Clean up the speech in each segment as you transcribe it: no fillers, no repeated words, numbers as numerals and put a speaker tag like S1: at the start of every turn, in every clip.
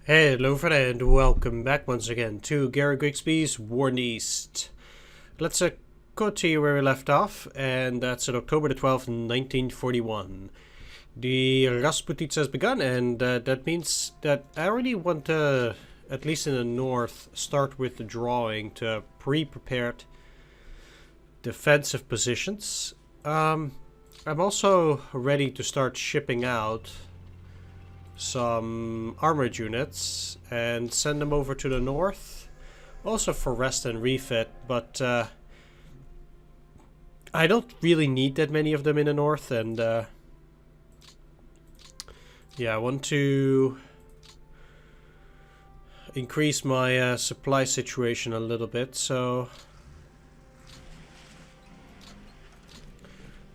S1: Hello friend, welcome back once again to Gary Grigsby's War in the East. Let's continue where we left off, and that's on October the 12th, 1941. The Rasputitsa has begun, and that means that I already want to, at least in the north, start withdrawing to pre-prepared defensive positions. I'm also ready to start shipping out some armored units and send them over to the north, also for rest and refit, but I don't really need that many of them in the north, and yeah, I want to increase my supply situation a little bit, so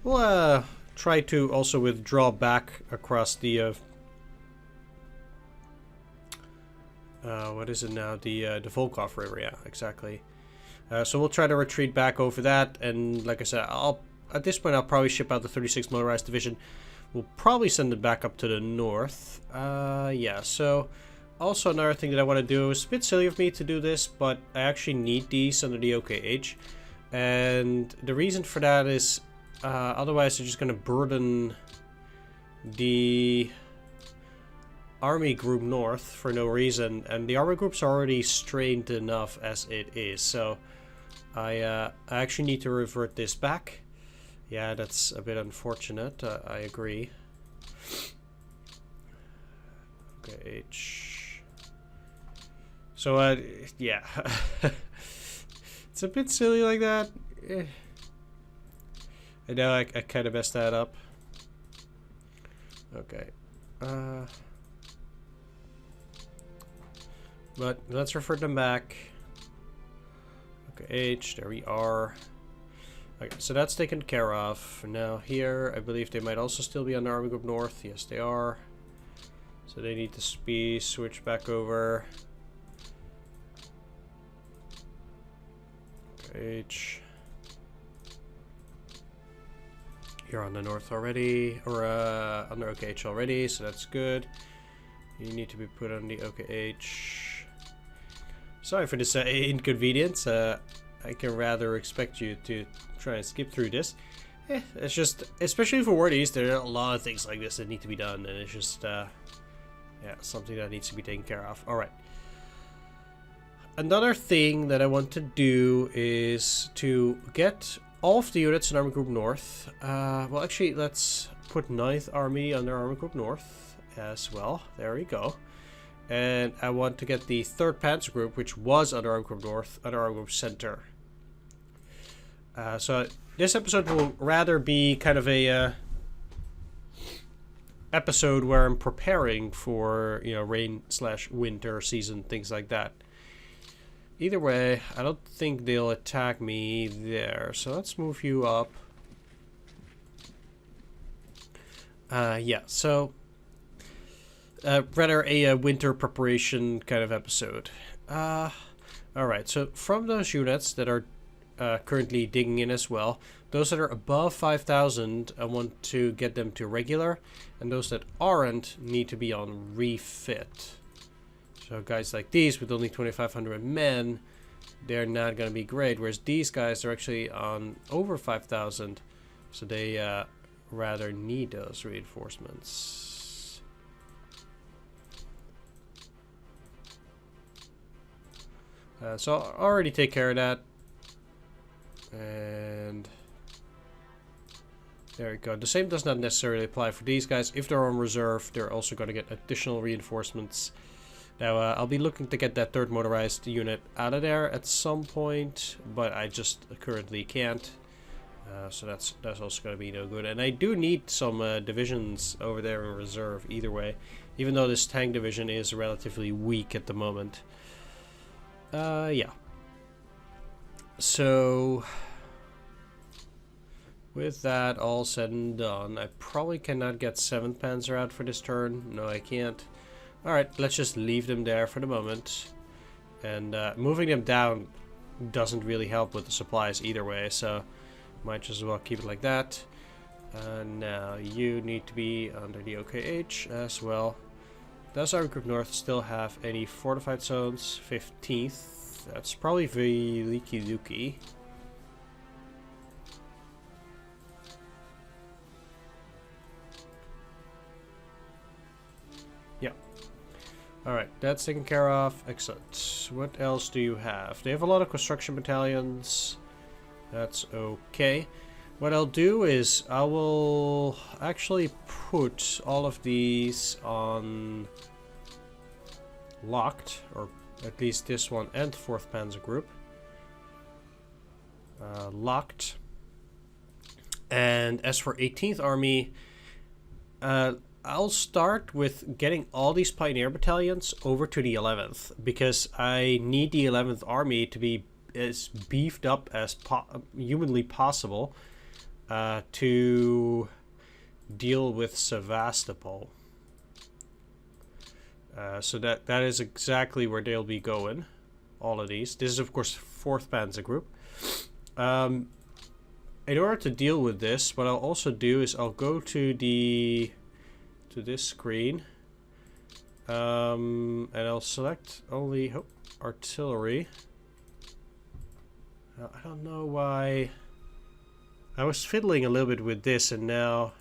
S1: we'll try to also withdraw back across the what is it now? The Volkov River, yeah, exactly. So we'll try to retreat back over that, and like I said, at this point I'll probably ship out the 36th Motorized Division. We'll probably send it back up to the north. Yeah, so also another thing that I want to do, it's a bit silly of me to do this, but I actually need these under the OKH. And the reason for that is, otherwise they're just going to burden the Army Group North for no reason, and the Army Group's already strained enough as it is, so I actually need to revert this back. Yeah, that's a bit unfortunate, I agree. Okay, so yeah, it's a bit silly like that. I know I kind of messed that up. Okay, but let's refer them back. Okay, H, there we are. Okay, so that's taken care of. Now here, I believe they might also still be on the Army Group North. Yes, they are. So they need to be switched back over. Okay, H. You're on the North already, or on the OKH already, so that's good. You need to be put on the OKH. Sorry for this inconvenience. I can rather expect you to try and skip through this. It's just, especially for War in the East, there are a lot of things like this that need to be done, and it's just, yeah, something that needs to be taken care of. Alright. Another thing that I want to do is to get all of the units in Army Group North. Well, actually, let's put 9th Army under Army Group North as well. There we go. And I want to get the 3rd Panzer Group, which was under Army Group North, under Army Group Center. So this episode will rather be kind of a episode where I'm preparing for, you know, rain/winter season, things like that. Either way, I don't think they'll attack me there. So let's move you up. Yeah, so rather a winter preparation kind of episode. Alright, so from those units that are currently digging in as well, those that are above 5,000, I want to get them to regular, and those that aren't need to be on refit. So guys like these with only 2,500 men, they're not going to be great, whereas these guys are actually on over 5,000, so they rather need those reinforcements. So I'll already take care of that. And there we go. The same does not necessarily apply for these guys. If they're on reserve, they're also going to get additional reinforcements. Now, I'll be looking to get that 3rd motorized unit out of there at some point, but I just currently can't. So that's also going to be no good. And I do need some divisions over there in reserve either way, even though this tank division is relatively weak at the moment. Yeah. So with that all said and done, I probably cannot get 7th Panzer out for this turn. No, I can't. Alright, let's just leave them there for the moment. And moving them down doesn't really help with the supplies either way, so might just as well keep it like that. Now you need to be under the OKH as well. Does our group north still have any fortified zones? 15th. That's probably Veliki Luki. Yeah. Alright, that's taken care of. Excellent. What else do you have? They have a lot of construction battalions. That's okay. What I'll do is I will actually put all of these on locked, or at least this one and 4th Panzer Group. Locked. And as for 18th Army, I'll start with getting all these Pioneer battalions over to the 11th, because I need the 11th Army to be as beefed up as humanly possible to deal with Sevastopol. So that is exactly where they'll be going. All of these. This is of course 4th Panzer Group. In order to deal with this, what I'll also do is I'll go to this screen, and I'll select only artillery. I don't know why. I was fiddling a little bit with this, and now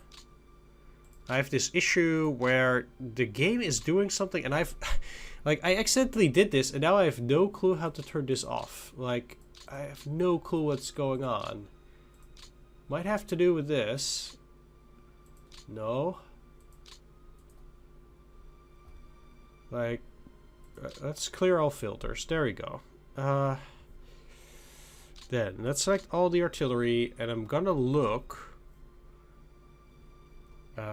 S1: I have this issue where the game is doing something, and I've like I accidentally did this, and now I have no clue how to turn this off. Like I have no clue what's going on. Might have to do with this. No. Like let's clear all filters. There we go. Then let's select all the artillery, and I'm gonna look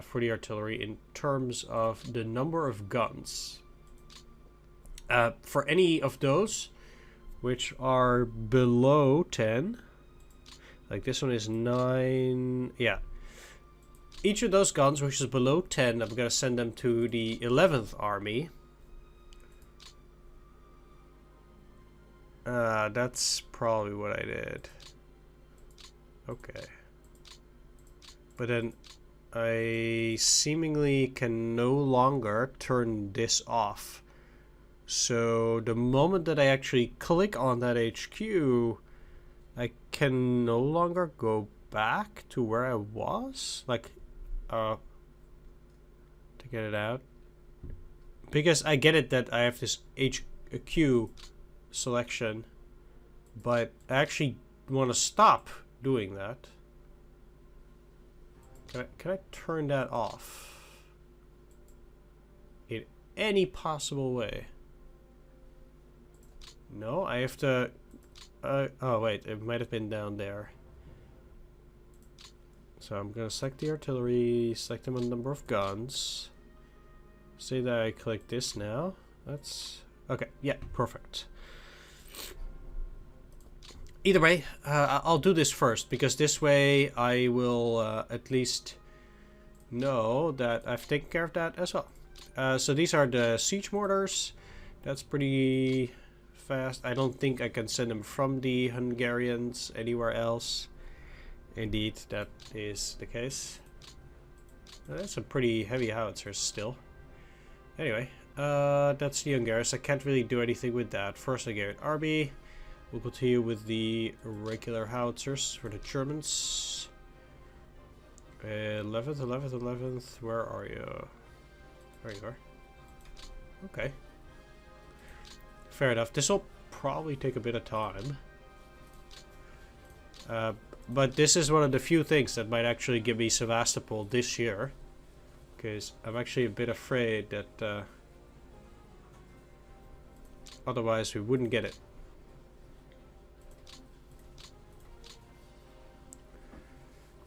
S1: for the artillery in terms of the number of guns. For any of those which are below 10, like this one is 9, yeah. Each of those guns which is below 10, I'm gonna send them to the 11th Army. That's probably what I did. Okay. But then I seemingly can no longer turn this off. So the moment that I actually click on that HQ, I can no longer go back to where I was. Like, to get it out. Because I get it that I have this HQ selection, but I actually want to stop doing that. Can I turn that off in any possible way? No, I have to oh wait, it might have been down there. So I'm gonna select the artillery, select them on the number of guns, say that I click this now. That's okay, yeah, perfect. Either way, I'll do this first, because this way I will at least know that I've taken care of that as well. So these are the siege mortars. That's pretty fast. I don't think I can send them from the Hungarians anywhere else. Indeed, that is the case. That's a pretty heavy howitzers still. Anyway, that's the Hungarians. I can't really do anything with that. First Hungarian Army. We'll continue with the regular howitzers for the Germans. 11th, 11th, 11th. Where are you? There you are. Okay. Fair enough. This will probably take a bit of time. But this is one of the few things that might actually give me Sevastopol this year. Because I'm actually a bit afraid that otherwise we wouldn't get it.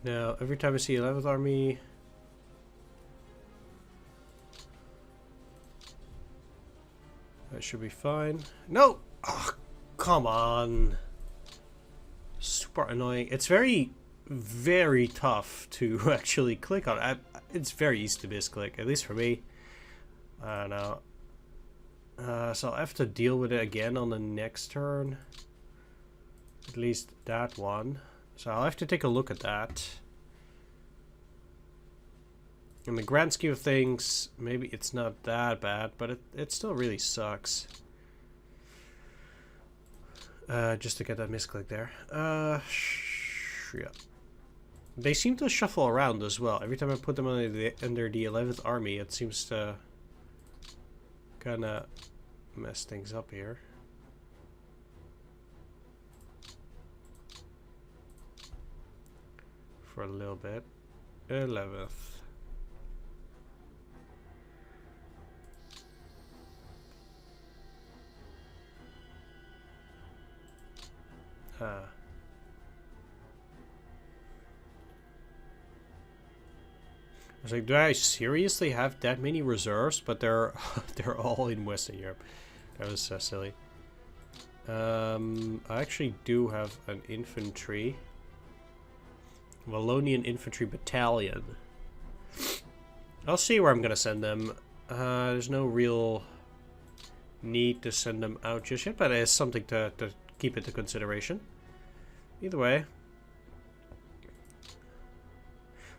S1: Now, every time I see 11th Army, that should be fine. No! Oh, come on. Super annoying. It's very, very tough to actually click on. It's very easy to misclick, at least for me. I don't know. So I'll have to deal with it again on the next turn. At least that one. So I'll have to take a look at that. In the grand scheme of things, maybe it's not that bad, but it still really sucks. Just to get that misclick there. Yeah. They seem to shuffle around as well. Every time I put them under the 11th Army, it seems to kind of mess things up here. For a little bit. 11th. I was like, do I seriously have that many reserves? But they're they're all in Western Europe. That was silly. I actually do have an infantry. Wallonian infantry battalion. I'll see where I'm gonna send them. There's no real need to send them out just yet, but it's something to keep into consideration. Either way.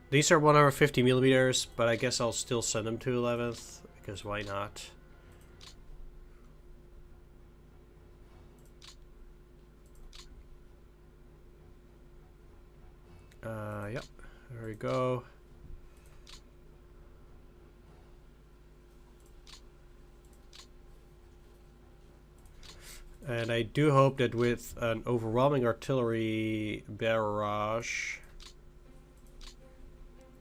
S1: These are 150 millimeters, but I guess I'll still send them to 11th, because why not? Yep, there we go. And I do hope that with an overwhelming artillery barrage,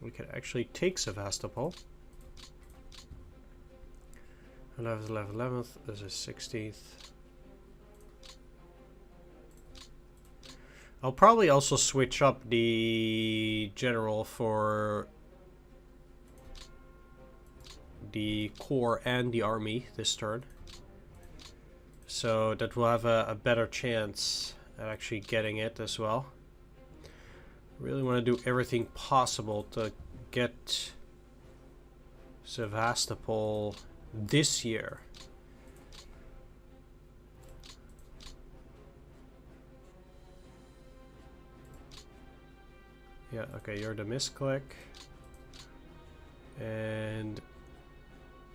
S1: we can actually take Sevastopol. 11th, 11th, 11th. This is 16th. I'll probably also switch up the general for the corps and the army this turn, so that we'll have a better chance at actually getting it as well. Really want to do everything possible to get Sevastopol this year. Yeah, okay, you're the misclick. And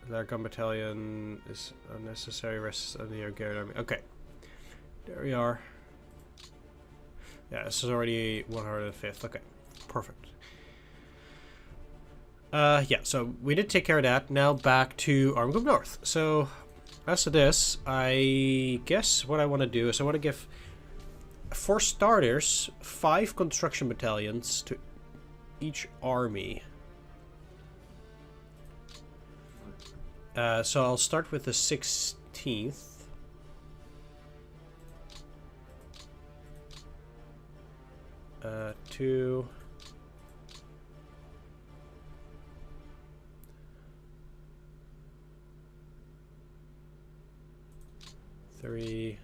S1: their gun battalion is unnecessary. Rest of the Gary army. Okay, there we are. Yeah, this is already 105th. Okay, perfect. Yeah, so we did take care of that. Now back to Army Group North. So, as to this, I guess what I want to do is I want to give, for starters, 5 construction battalions to each army. So I'll start with the 16th. Two. Three.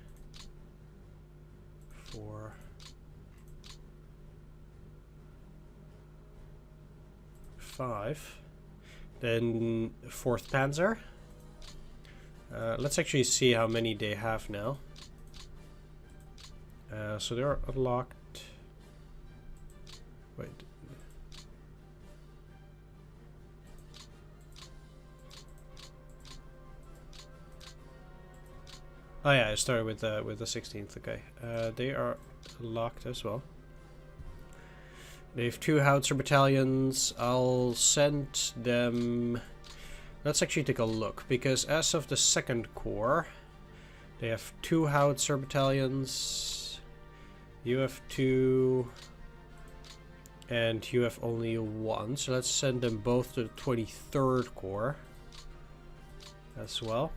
S1: 4. 5. Then 4th Panzer. Let's actually see how many they have now. So they're unlocked. Wait. Oh yeah, I started with the 16th. Okay, they are locked as well. They have 2 howitzer battalions. I'll send them. Let's actually take a look, because as of the 2nd Corps, they have 2 howitzer battalions. You have 2, and you have only 1. So let's send them both to the 23rd Corps as well.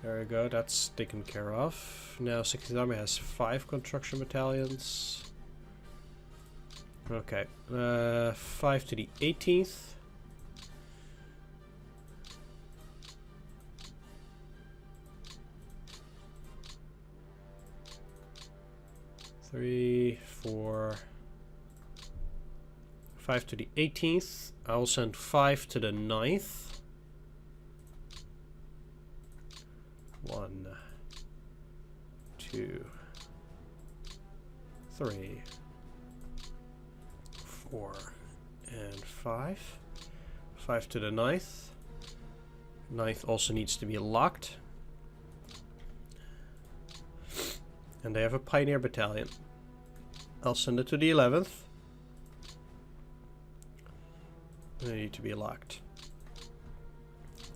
S1: There we go, that's taken care of. Now 16th Army has 5 construction battalions. Okay, 5 to the 18th. Three, 4, 5 to the 18th. I'll send 5 to the 9th. 1, 2, 3, 4, and 5. 5 to the 9th. 9th also needs to be locked. And they have a Pioneer Battalion. I'll send it to the 11th. They need to be locked.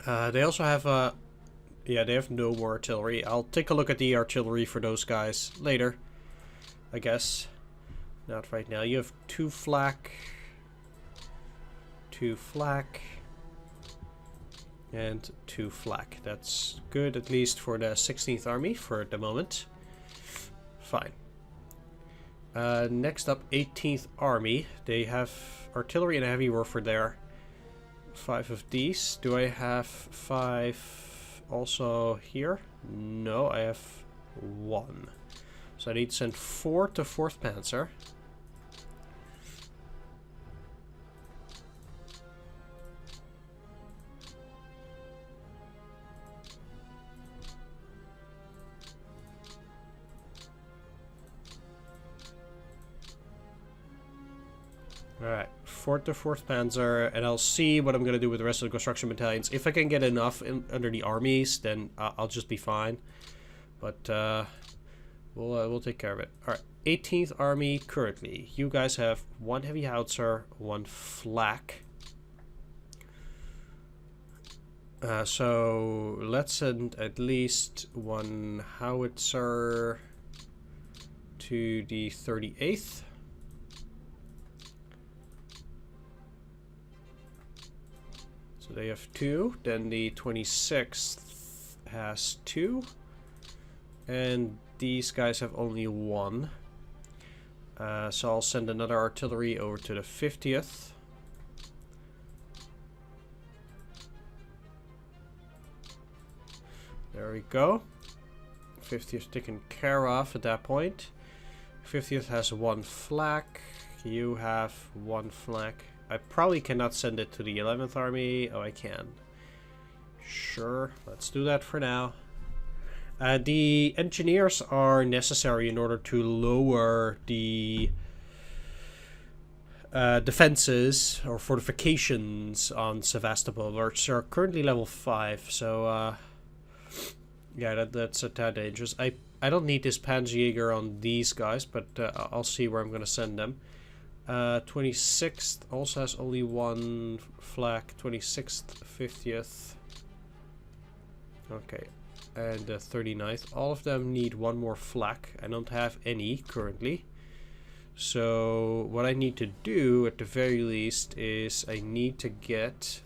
S1: They also have a... Yeah, they have no more artillery. I'll take a look at the artillery for those guys later, I guess. Not right now. You have 2 flak. 2 flak. And 2 flak. That's good, at least for the 16th Army for the moment. Fine. Next up, 18th Army. They have artillery and heavy warfare there. 5 of these. Do I have 5 also here? No, I have 1. So I need to send 4 to 4th Panzer. Alright, 4th to 4th Panzer, and I'll see what I'm going to do with the rest of the construction battalions. If I can get enough under the armies, then I'll just be fine. But we'll take care of it. Alright, 18th Army currently. You guys have 1 heavy howitzer, 1 flak. So let's send at least 1 howitzer to the 38th. So they have 2, then the 26th has 2, and these guys have only 1. So I'll send another artillery over to the 50th. There we go. 50th taken care of at that point. 50th has 1 flak. You have 1 flak. I probably cannot send it to the 11th Army. Oh, I can. Sure, let's do that for now. The engineers are necessary in order to lower the defenses or fortifications on Sevastopol, which are currently level 5. So, yeah, that's a tad dangerous. I don't need this Panzerjäger on these guys, but I'll see where I'm going to send them. 26th also has only 1 flak. 26th, 50th. Okay. And the 39th. All of them need 1 more flak. I don't have any currently. So what I need to do at the very least is I need to get...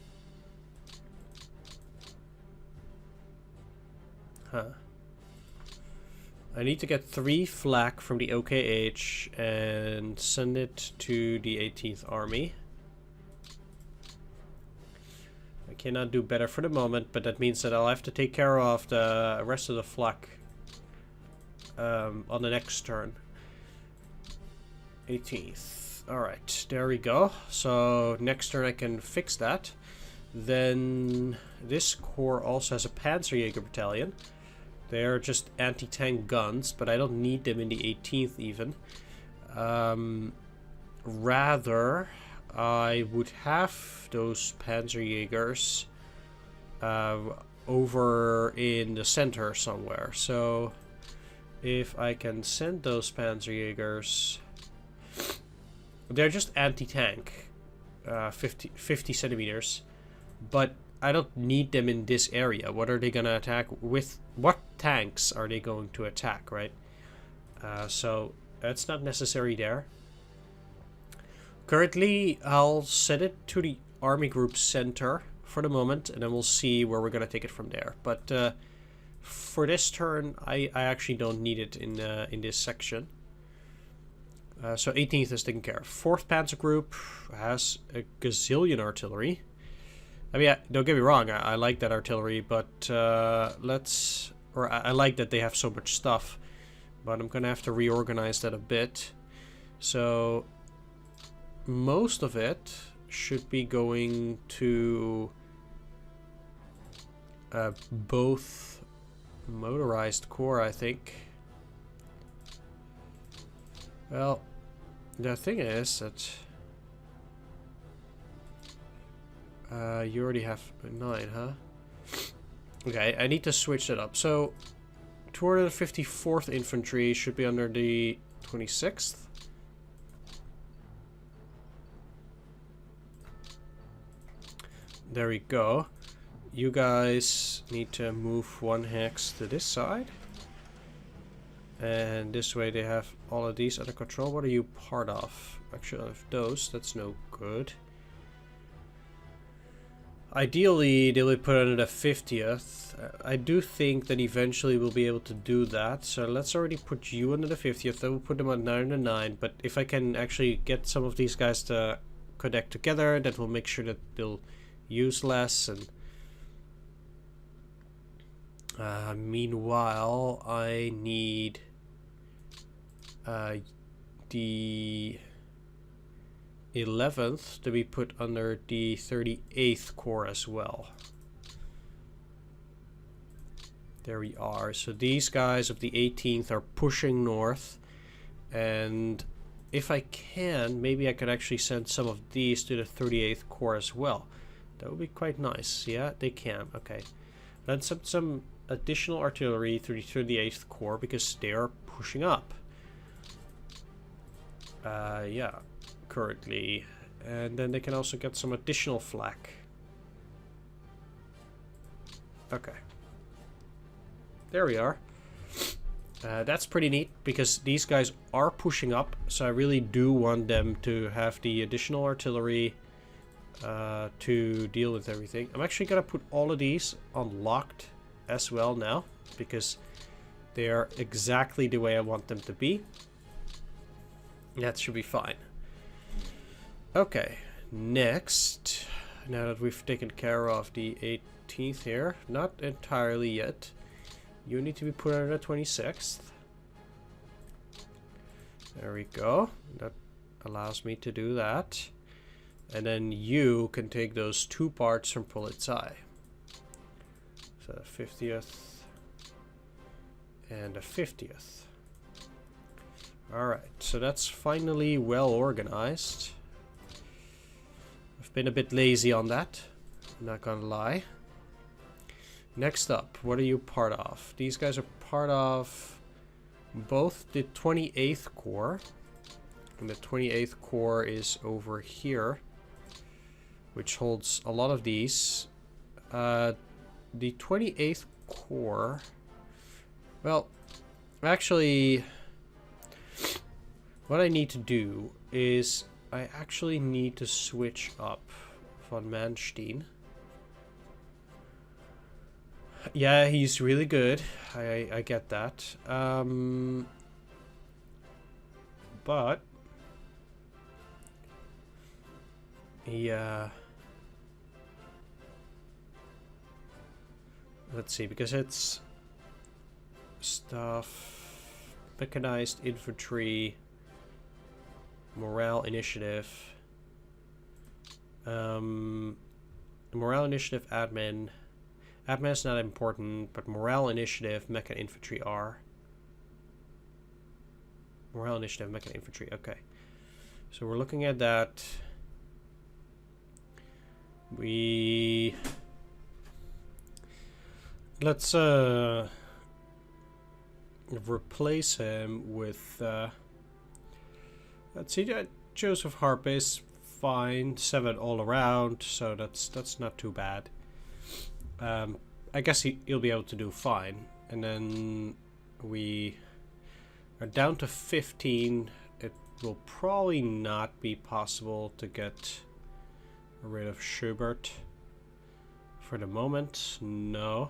S1: I need to get 3 flak from the OKH and send it to the 18th Army. I cannot do better for the moment, but that means that I'll have to take care of the rest of the flak on the next turn. 18th. Alright, there we go. So next turn I can fix that. Then this corps also has a Panzerjäger battalion. They're just anti-tank guns, but I don't need them in the 18th even. Rather, I would have those Panzerjägers over in the center somewhere. So if I can send those Panzerjägers... They're just anti-tank, 50 centimeters, but I don't need them in this area. What are they gonna attack with? What tanks are they going to attack, right? So that's not necessary there. Currently, I'll set it to the army group center for the moment, and then we'll see where we're gonna take it from there. But for this turn, I actually don't need it in this section. So 18th is taken care of. 4th Panzer Group has a gazillion artillery. I mean, don't get me wrong, I like that artillery, but I like that they have so much stuff, but I'm gonna have to reorganize that a bit. So most of it should be going to both motorized corps, I think. Well, the thing is that you already have 9, huh? Okay, I need to switch that up. So 254th Infantry should be under the 26th. There we go. You guys need to move 1 hex to this side. And this way they have all of these under control. What are you part of? Actually, of those, that's no good. Ideally, they will put under the 50th. I do think that eventually we'll be able to do that. So let's already put you under the 50th. Then we'll put them on 9 and 9. But if I can actually get some of these guys to connect together, that will make sure that they'll use less. And meanwhile, I need the 11th to be put under the 38th Corps as well. There we are. So these guys of the 18th are pushing north, and if I can, maybe I could actually send some of these to the 38th Corps as well. That would be quite nice. Yeah, they can. Okay. Then some additional artillery through the 38th Corps because they are pushing up. Yeah, currently. And then they can also get some additional flak. Okay. There we are. That's pretty neat because these guys are pushing up, so I really do want them to have the additional artillery to deal with everything. I'm actually gonna put all of these on locked as well now because they are exactly the way I want them to be. That should be fine. Okay, next, now that we've taken care of the 18th here, not entirely yet, you need to be put under the 26th. There we go. That allows me to do that. And then you can take those 2 parts from Polizei. So the 50th and the 50th. Alright, so that's finally well organized. I've been a bit lazy on that, I'm not gonna lie. Next up, what are you part of? These guys are part of both the 28th Corps, and the 28th Corps is over here, which holds a lot of these. The 28th Corps, well, actually, what I need to do is I actually need to switch up von Manstein. Yeah, he's really good. I get that. But yeah, let's see, because it's stuff, mechanized infantry, morale initiative, morale initiative, admin. Admin is not important, but morale initiative, mecha infantry are. Morale initiative, mecha infantry, okay. So we're looking at that. Let's replace him with let's see, Joseph Harp is fine, 7 all around, so that's not too bad. I guess he'll be able to do fine. And then we are down to 15. It will probably not be possible to get rid of Schubert for the moment. No.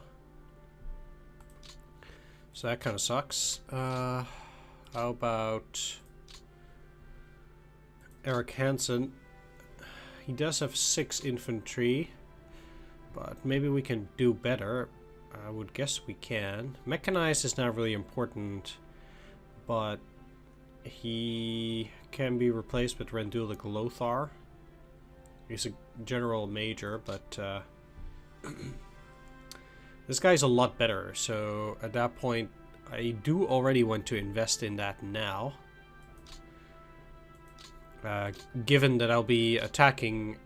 S1: So that kind of sucks. How about Eric Hansen? He does have 6 infantry. But maybe we can do better. I would guess we can. Mechanized is not really important, but he can be replaced with Randulic Lothar. He's a general major, but this guy's a lot better. So at that point, I do already want to invest in that now. given that I'll be attacking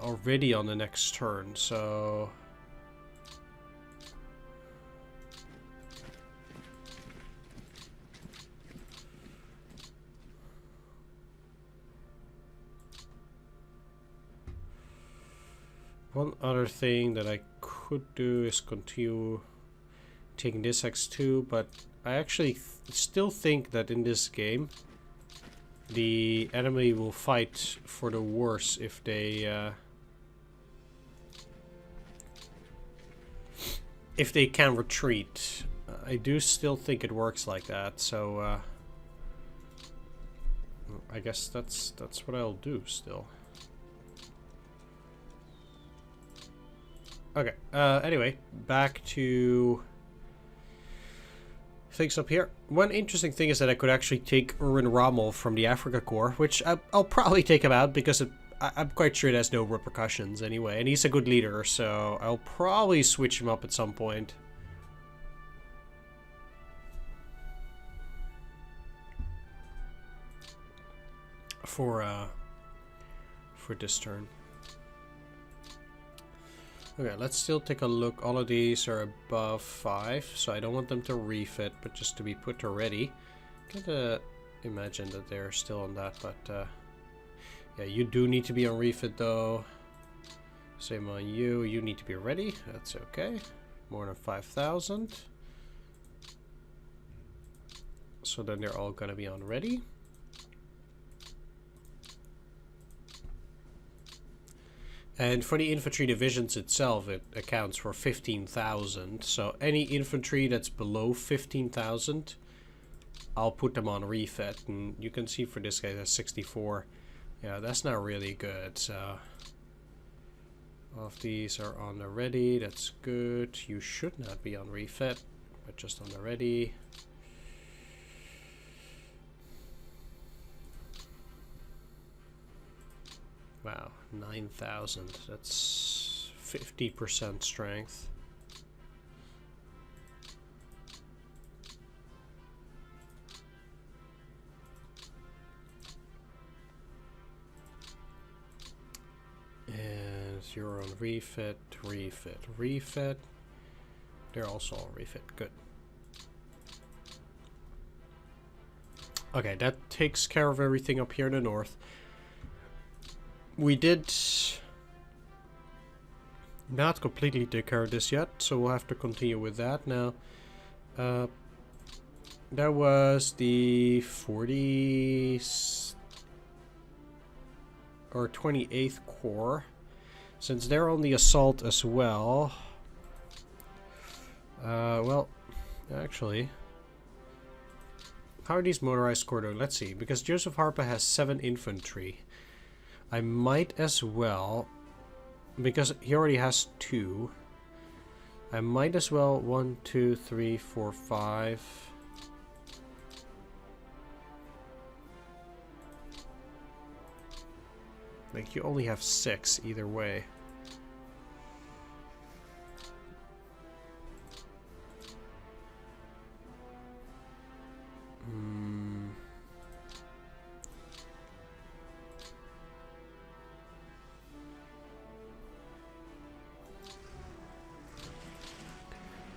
S1: already on the next turn, so... One other thing that I could do is continue taking this X2, but I actually still think that in this game the enemy will fight for the worse if they can retreat. I do still think it works like that, so I guess that's what I'll do still. Okay, anyway, back to things up here. One interesting thing is that I could actually take Erwin Rommel from the Africa Corps, which I'll probably take him out because I'm quite sure it has no repercussions anyway, and he's a good leader, so I'll probably switch him up at some point. For this turn. Okay, let's still take a look. All of these are above 5, so I don't want them to refit, but just to be put to ready. Kinda imagine that they're still on that, but yeah, you do need to be on refit though. Same on you. You need to be ready. That's okay. More than 5,000. So then they're all gonna be on ready. And for the infantry divisions itself, it accounts for 15,000. So any infantry that's below 15,000, I'll put them on refit. And you can see for this guy, that's 64. Yeah, that's not really good. So all of these are on the ready. That's good. You should not be on refit, but just on the ready. Wow, 9,000. That's 50% strength. And you're on refit, refit, refit. They're also on refit. Good. Okay, that takes care of everything up here in the north. We did not completely take care of this yet, so we'll have to continue with that now. That was the 40th or 28th Corps. Since they're on the assault as well, well, actually, how are these motorized corps doing? Let's see, because Joseph Harper has 7 infantry. I might as well, because he already has 2, I might as well 1, 2, 3, 4, 5. Like, you only have 6 either way.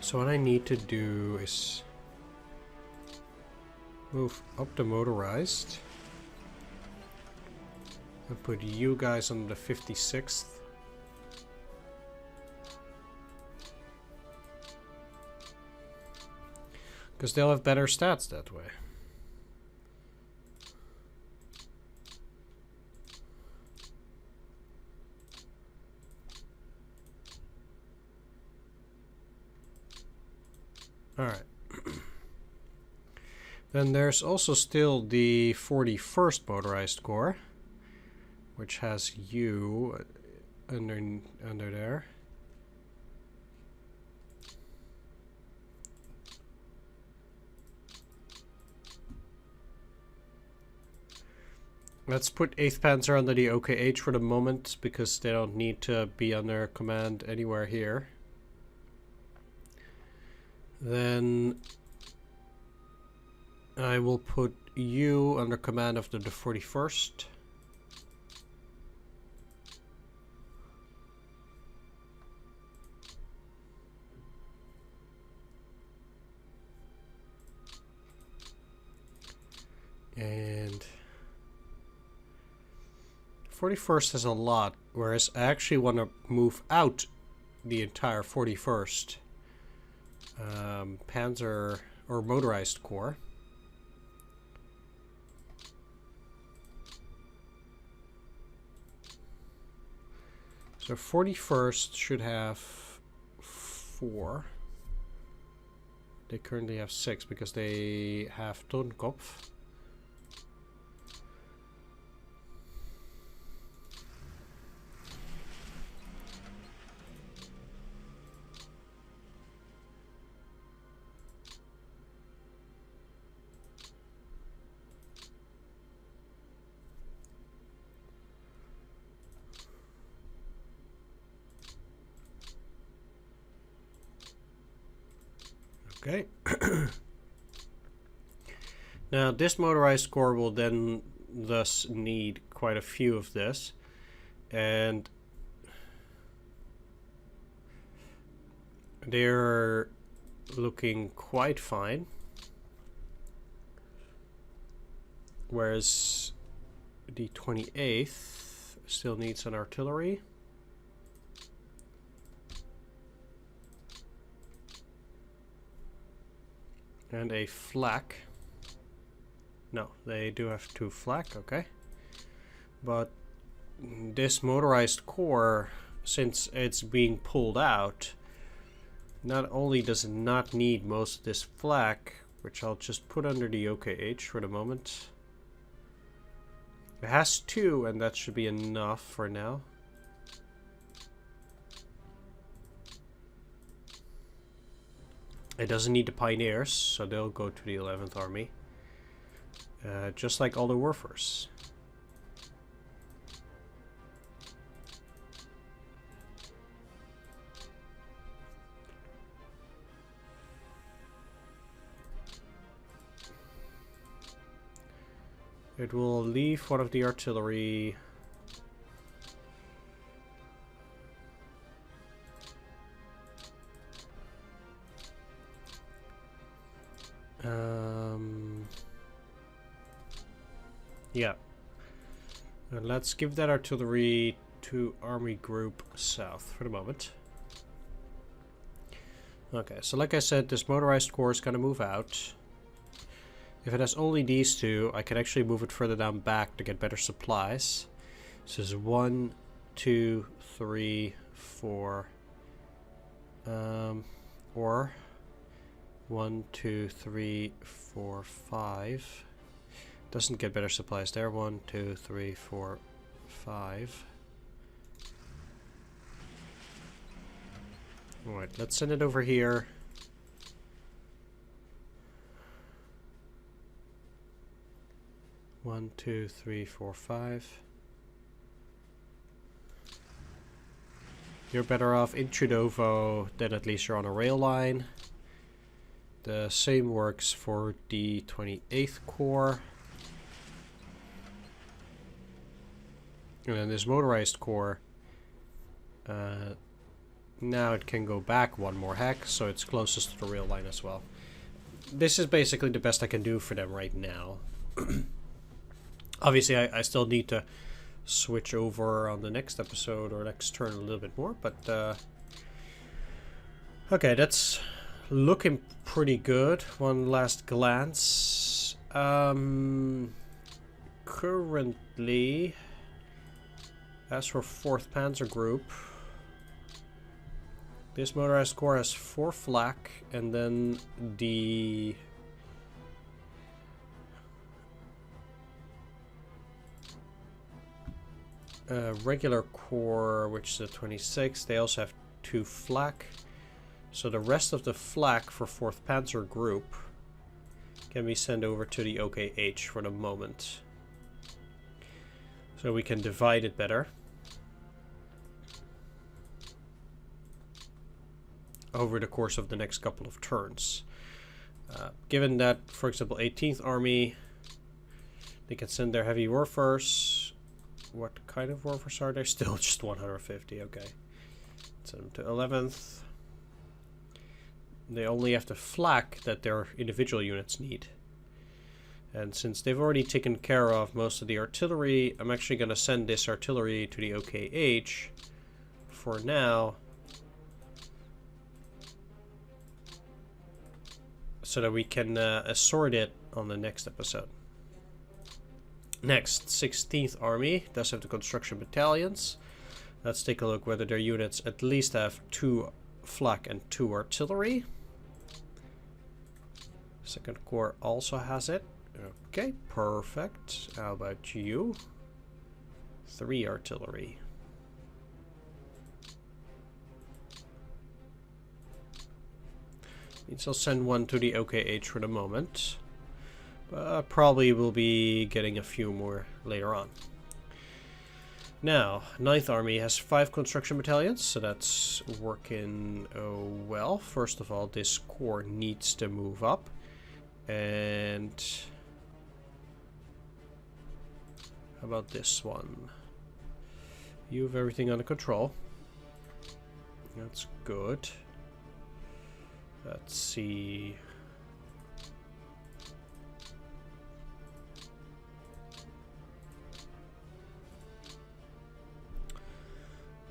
S1: So what I need to do is move up the motorized and put you guys on the 56th. Because they'll have better stats that way. Alright. Then there's also still the 41st Motorized Corps, which has you under there. Let's put 8th Panzer under the OKH for the moment, because they don't need to be under command anywhere here. Then I will put you under command of the 41st. And 41st has a lot, whereas I actually want to move out the entire 41st Panzer or motorized corps. So 41st should have 4. They currently have 6 because they have Totenkopf. Okay. Now this motorized corps will then thus need quite a few of this, and they're looking quite fine, whereas the 28th still needs an artillery. And a flak. No, they do have 2 flak, okay. But this motorized corps, since it's being pulled out, not only does it not need most of this flak, which I'll just put under the OKH for the moment. It has 2, and that should be enough for now. It doesn't need the pioneers, so they'll go to the 11th Army. Just like all the Werfers. It will leave one of the artillery. Yeah. And let's give that artillery to Army Group South for the moment. Okay, so like I said, this motorized corps is going to move out. If it has only these 2, I can actually move it further down back to get better supplies. So this is 1, 2, 3, 4. Or 1, 2, 3, 4, 5. Doesn't get better supplies there. 1, 2, 3, 4, 5. Alright, let's send it over here. One, 2, 3, 4, 5. You're better off in Trudovo, then at least you're on a rail line. The same works for the 28th Corps. And then this motorized corps, now it can go back 1 more hex, so it's closest to the rail line as well. This is basically the best I can do for them right now. Obviously, I still need to switch over on the next episode or next turn a little bit more, but okay, that's looking pretty good. One last glance. Currently, as for 4th Panzer Group, this motorized corps has 4 flak, and then the regular corps, which is the 26th, they also have 2 flak. So the rest of the flak for 4th Panzer Group can be sent over to the OKH for the moment. So we can divide it better over the course of the next couple of turns. Given that, for example, 18th Army, they can send their heavy Werfers. What kind of Werfers are there? Still just 150, okay. Send them to 11th. They only have the flak that their individual units need. And since they've already taken care of most of the artillery, I'm actually going to send this artillery to the OKH for now, so that we can assort it on the next episode. Next, 16th Army does have the construction battalions. Let's take a look whether their units at least have 2 flak and 2 artillery. 2nd Corps also has it. Okay, perfect. How about you? 3 artillery. Means I'll send 1 to the OKH for the moment. But probably will be getting a few more later on. Now, 9th Army has 5 construction battalions, so that's working well. First of all, this corps needs to move up. And how about this one? You have everything under control. That's good. Let's see.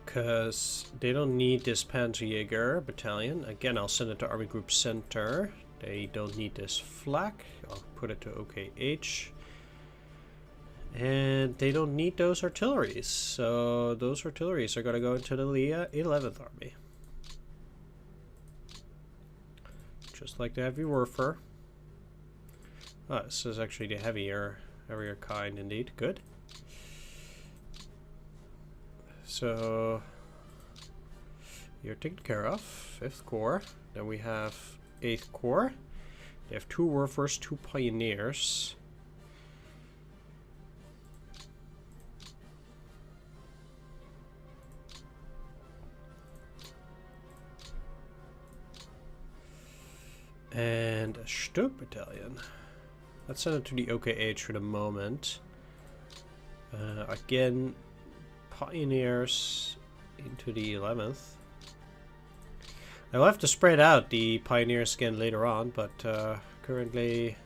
S1: Because they don't need this Panzerjäger battalion. Again, I'll send it to Army Group Center. They don't need this flak. I'll put it to OKH. And they don't need those artilleries. So those artilleries are going to go into the 11th Army. Just like the heavy warfare. Oh, this is actually the heavier kind indeed. Good. So you're taken care of. 5th Corps. Then we have 8th Corps. They have 2 warfers, 2 pioneers. And a Sturm battalion. Let's send it to the OKH for the moment. Again, pioneers into the 11th. I'll have to spread out the pioneers again later on, but currently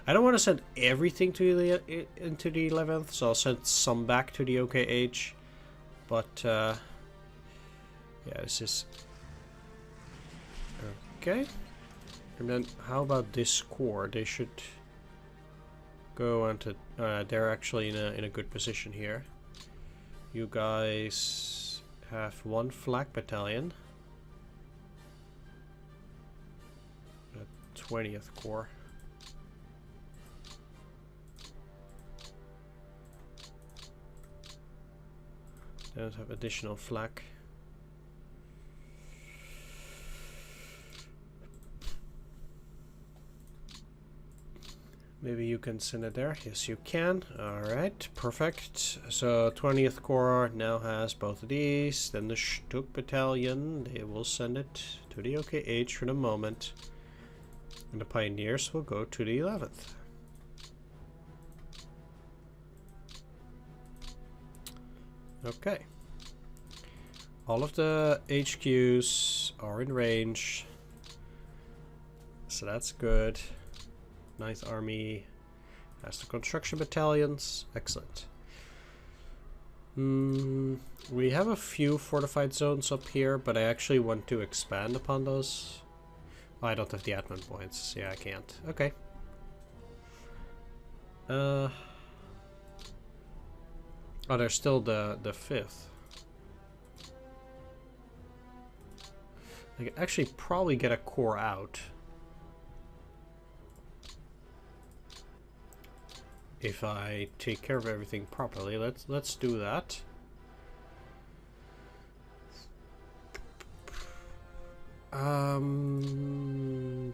S1: I don't want to send everything to into the 11th, so I'll send some back to the OKH. But yeah, this is okay. And then how about this corps? They should go onto. They're actually in a good position here. You guys have 1 flak battalion. The 20th Corps. They don't have additional flak. Maybe you can send it there. Yes, you can. Alright, perfect. So 20th Corps now has both of these. Then the Stuk Battalion, they will send it to the OKH for the moment. And the Pioneers will go to the 11th. Okay. All of the HQs are in range. So that's good. 9th Army has the construction battalions. Excellent. We have a few fortified zones up here, but I actually want to expand upon those. Oh, I don't have the admin points. Yeah, I can't. Okay. Oh, there's still the 5th. I could actually probably get a core out. If I take care of everything properly, let's do that.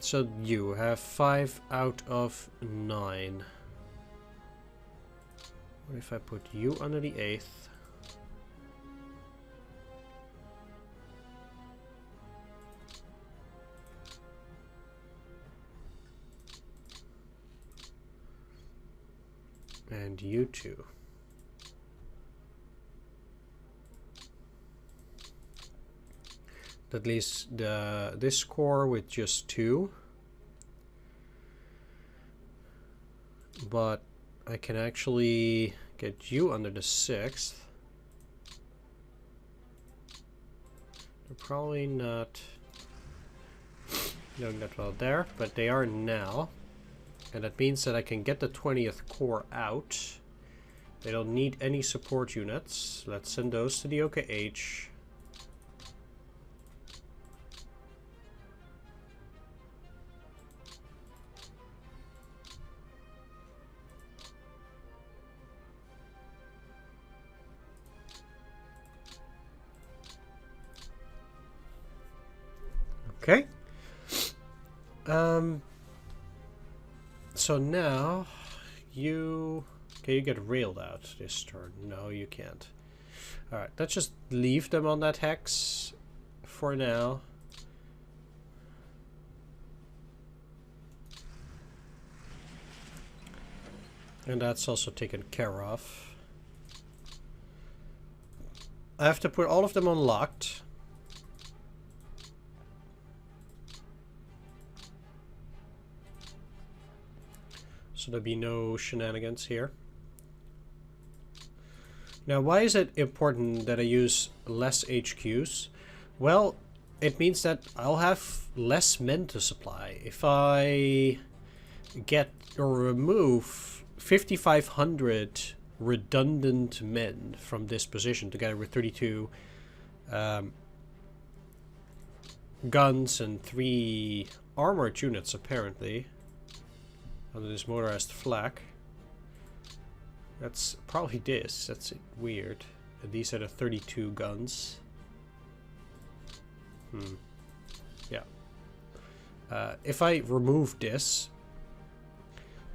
S1: So you have 5 out of 9. What if I put you under the 8th? And you two. At least this core with just 2. but I can actually get you under the 6th. They're probably not doing that well there, but they are now. And that means that I can get the 20th Corps out. They don't need any support units. Let's send those to the OKH. Okay. So now you... Can you get railed out this turn? No, you can't. Alright, let's just leave them on that hex for now. And that's also taken care of. I have to put all of them on locked. So there'll be no shenanigans here. Now, why is it important that I use less HQs? Well, it means that I'll have less men to supply. If I get or remove 5,500 redundant men from this position, together with 32 guns and 3 armored units, apparently, under this motorized flak. That's probably this. That's weird. And these are the 32 guns. Yeah. If I remove this,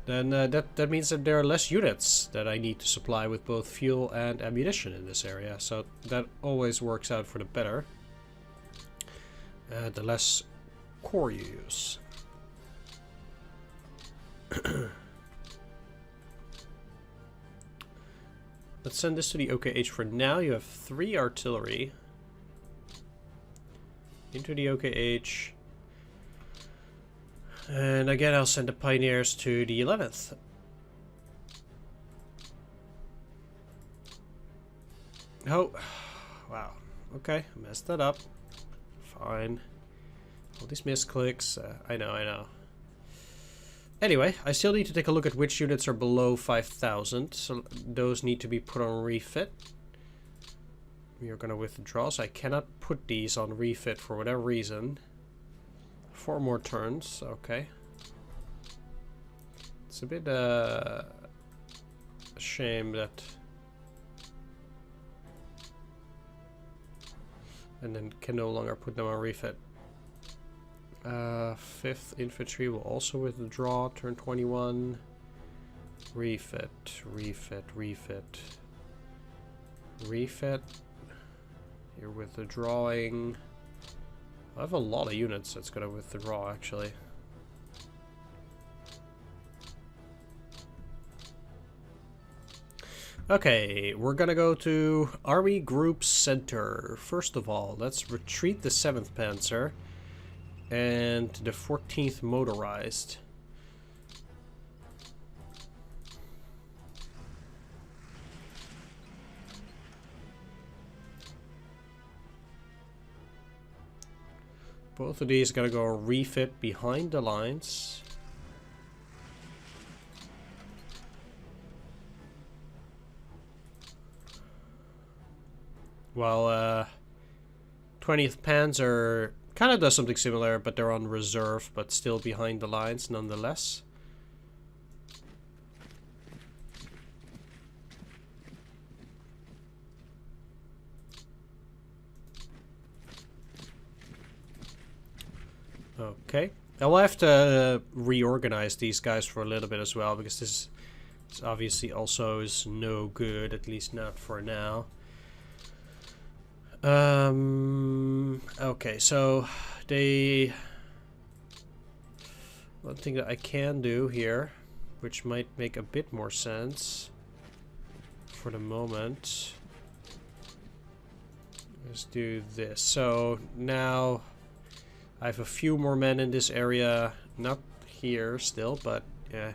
S1: then that means that there are less units that I need to supply with both fuel and ammunition in this area. So that always works out for the better. The less core you use. Let's send this to the OKH for now. You have 3 artillery. Into the OKH. And again, I'll send the Pioneers to the 11th. Oh, wow. Okay, messed that up. Fine. All these misclicks. I know. Anyway, I still need to take a look at which units are below 5,000. So those need to be put on refit. You're going to withdraw, so I cannot put these on refit for whatever reason. 4 more turns, okay. It's a bit a shame that... And then can no longer put them on refit. 5th Infantry will also withdraw, turn 21. Refit. You're withdrawing. I have a lot of units that's gonna withdraw, actually. Okay, we're gonna go to Army Group Center. First of all, let's retreat the 7th Panzer and the 14th Motorized. Both of these gotta go refit behind the lines. While 20th Panzer kind of does something similar, but they're on reserve, but still behind the lines nonetheless. Okay. I'll have to reorganize these guys for a little bit as well, because this obviously also is no good, at least not for now. Okay, so one thing that I can do here, which might make a bit more sense for the moment, is do this. So now I have a few more men in this area, not here still, but yeah.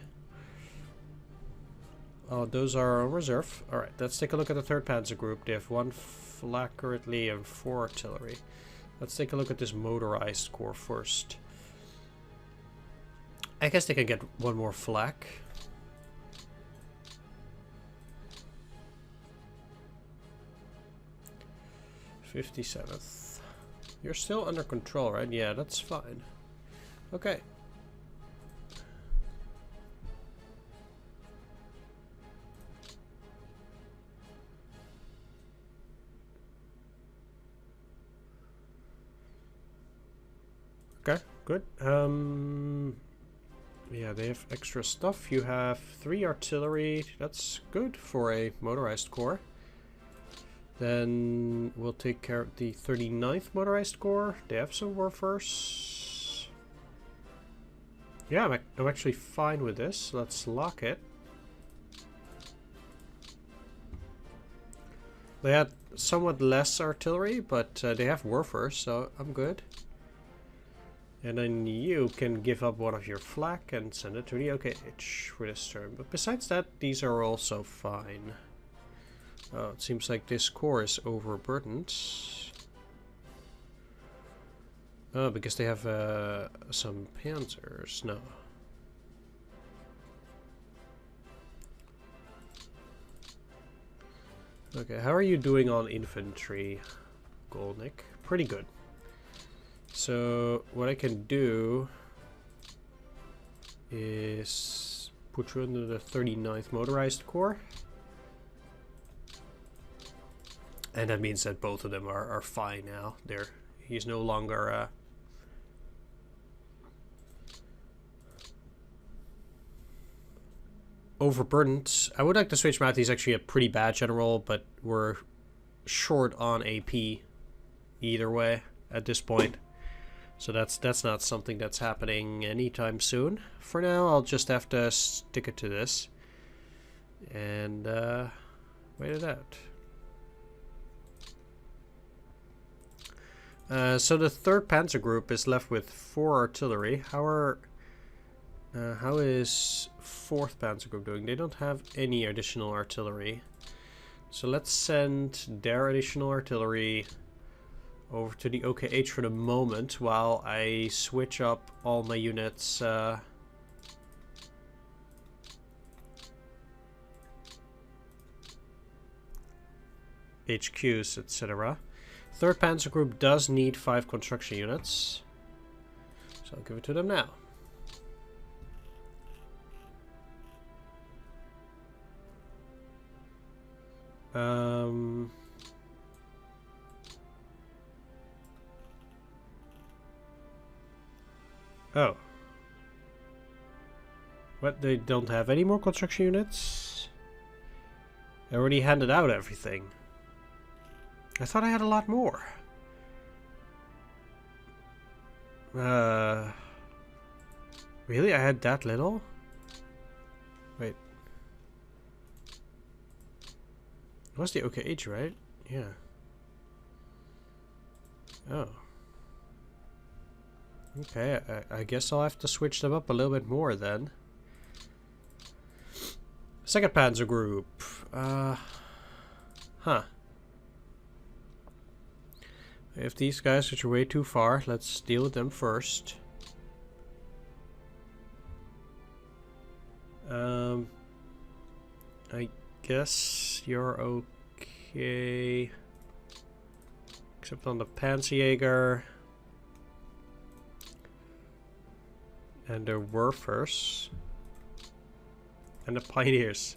S1: Oh, those are on reserve. Alright, let's take a look at the 3rd Panzer Group. They have 1 flak currently and 4 artillery. Let's take a look at this motorized corps first. I guess they can get 1 more flak. '57th. You're still under control, right? Yeah, that's fine. Okay. Okay, good. Yeah, they have extra stuff. You have 3 artillery. That's good for a motorized corps. Then we'll take care of the 39th Motorized Corps. They have some warfers. Yeah, I'm actually fine with this. Let's lock it. They had somewhat less artillery, but they have warfers, so I'm good. And then you can give up 1 of your flak and send it to the OKH for this turn. But besides that, these are also fine. Oh, it seems like this corps is overburdened. Oh, because they have some panzers. No. Okay, how are you doing on infantry, Golnick? Pretty good. So, what I can do is put you under the 39th Motorized Corps. And that means that both of them are fine now. He's no longer overburdened. I would like to switch him out. He's actually a pretty bad general, but we're short on AP either way at this point. So that's not something that's happening anytime soon. For now, I'll just have to stick it to this. And wait it out. So the 3rd Panzer Group is left with 4 artillery. How is 4th Panzer Group doing? They don't have any additional artillery. So let's send their additional artillery over to the OKH for the moment while I switch up all my units. HQs, etc. 3rd Panzer Group does need 5 construction units, so I'll give it to them now. Oh. What, they don't have any more construction units? I already handed out everything. I thought I had a lot more. Really? I had that little? Wait. It was the OKH, right? Yeah. Oh. Okay, I guess I'll have to switch them up a little bit more then. 2nd Panzer Group. Huh. If these guys are way too far, let's deal with them first. I guess you're okay. Except on the Panzerjäger. And the Werfers. And the Pioneers.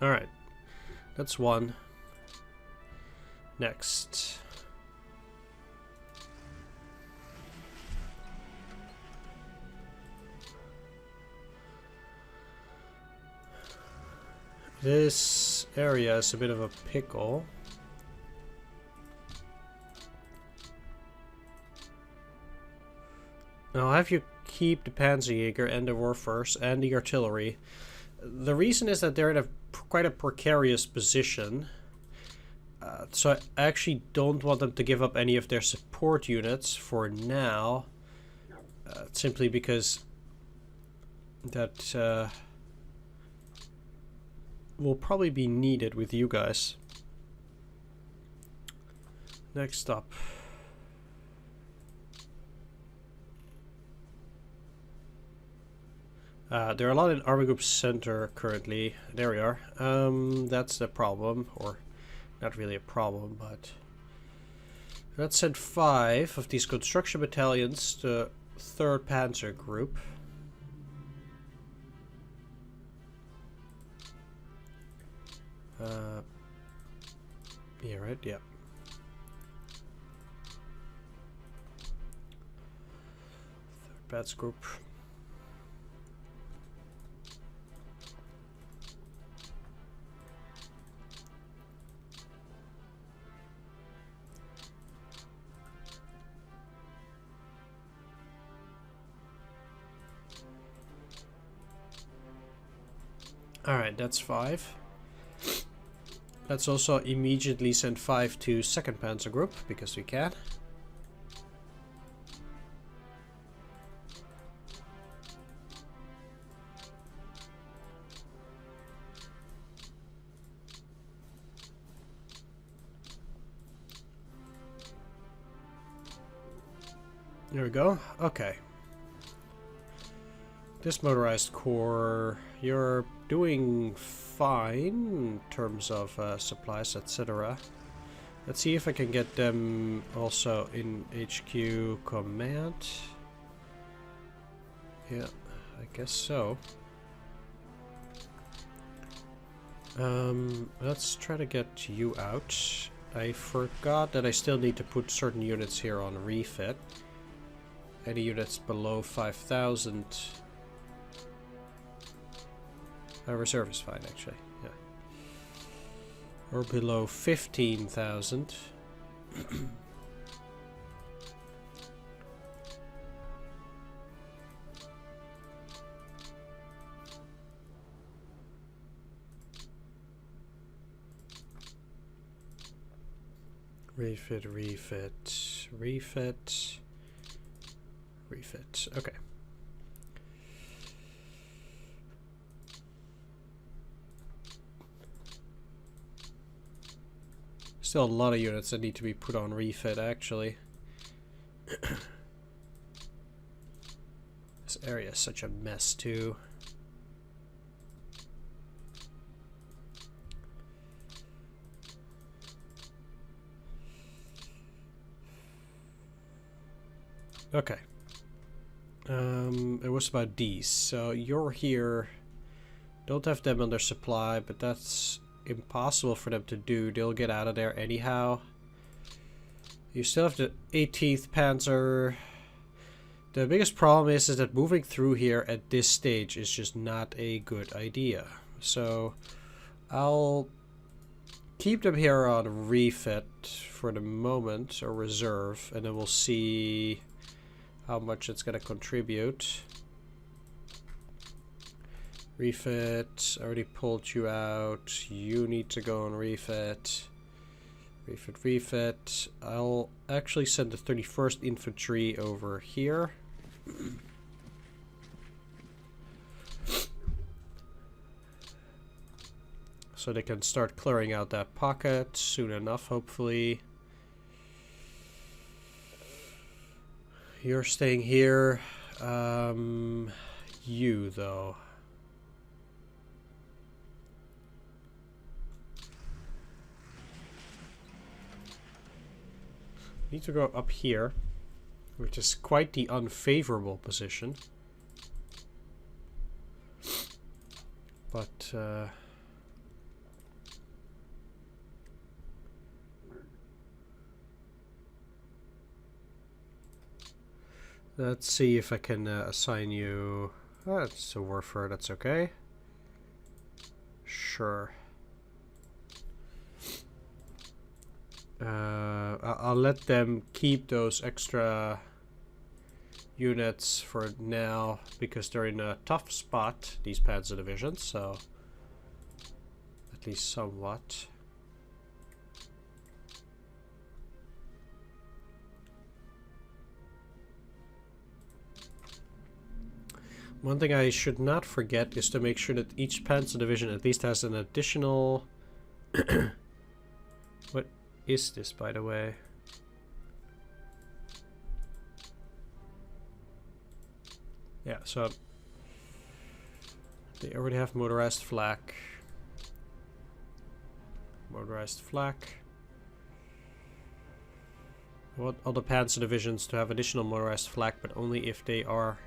S1: Alright. That's one. Next. This area is a bit of a pickle. I'll have you keep the Panzerjäger and the Werfers and the artillery. The reason is that they're in quite a precarious position. So I actually don't want them to give up any of their support units for now. Simply because that will probably be needed with you guys. Next up. There are a lot in Army Group Center currently. There we are. That's the problem, or not really a problem, but let's send 5 of these construction battalions to 3rd Panzer Group. Yeah, right? Yeah. Third Panzer Group. Alright, that's 5. Let's also immediately send 5 to 2nd Panzer Group, because we can. There we go. Okay. This motorized corps, you're doing fine in terms of supplies, etc. Let's see if I can get them also in HQ command. Yeah, I guess so. Let's try to get you out. I forgot that I still need to put certain units here on refit. Any units below 5,000. Reserve is fine, actually. Yeah. Or below 15,000. Refit, refit, refit, refit. Okay. Still a lot of units that need to be put on refit, actually. This area is such a mess, too. Okay. It was about these. So you're here. Don't have them under supply, but that's impossible for them to do. They'll get out of there anyhow. You still have the 18th Panzer. The biggest problem is that moving through here at this stage is just not a good idea. So I'll keep them here on refit for the moment, or reserve, and then we'll see how much it's going to contribute. Refit, already pulled you out. You need to go on refit. Refit, refit. I'll actually send the 31st Infantry over here. So they can start clearing out that pocket soon enough, hopefully. You're staying here. You, though. Need to go up here, which is quite the unfavorable position. But, let's see if I can assign you... That's a warfare, that's okay. Sure. I'll let them keep those extra units for now because they're in a tough spot, these panzer divisions, so at least somewhat. One thing I should not forget is to make sure that each panzer division at least has an additional... What is this, by the way? Yeah, so they already have motorized flak. Motorized flak. I want all the panzer divisions to have additional motorized flak, but only if they are...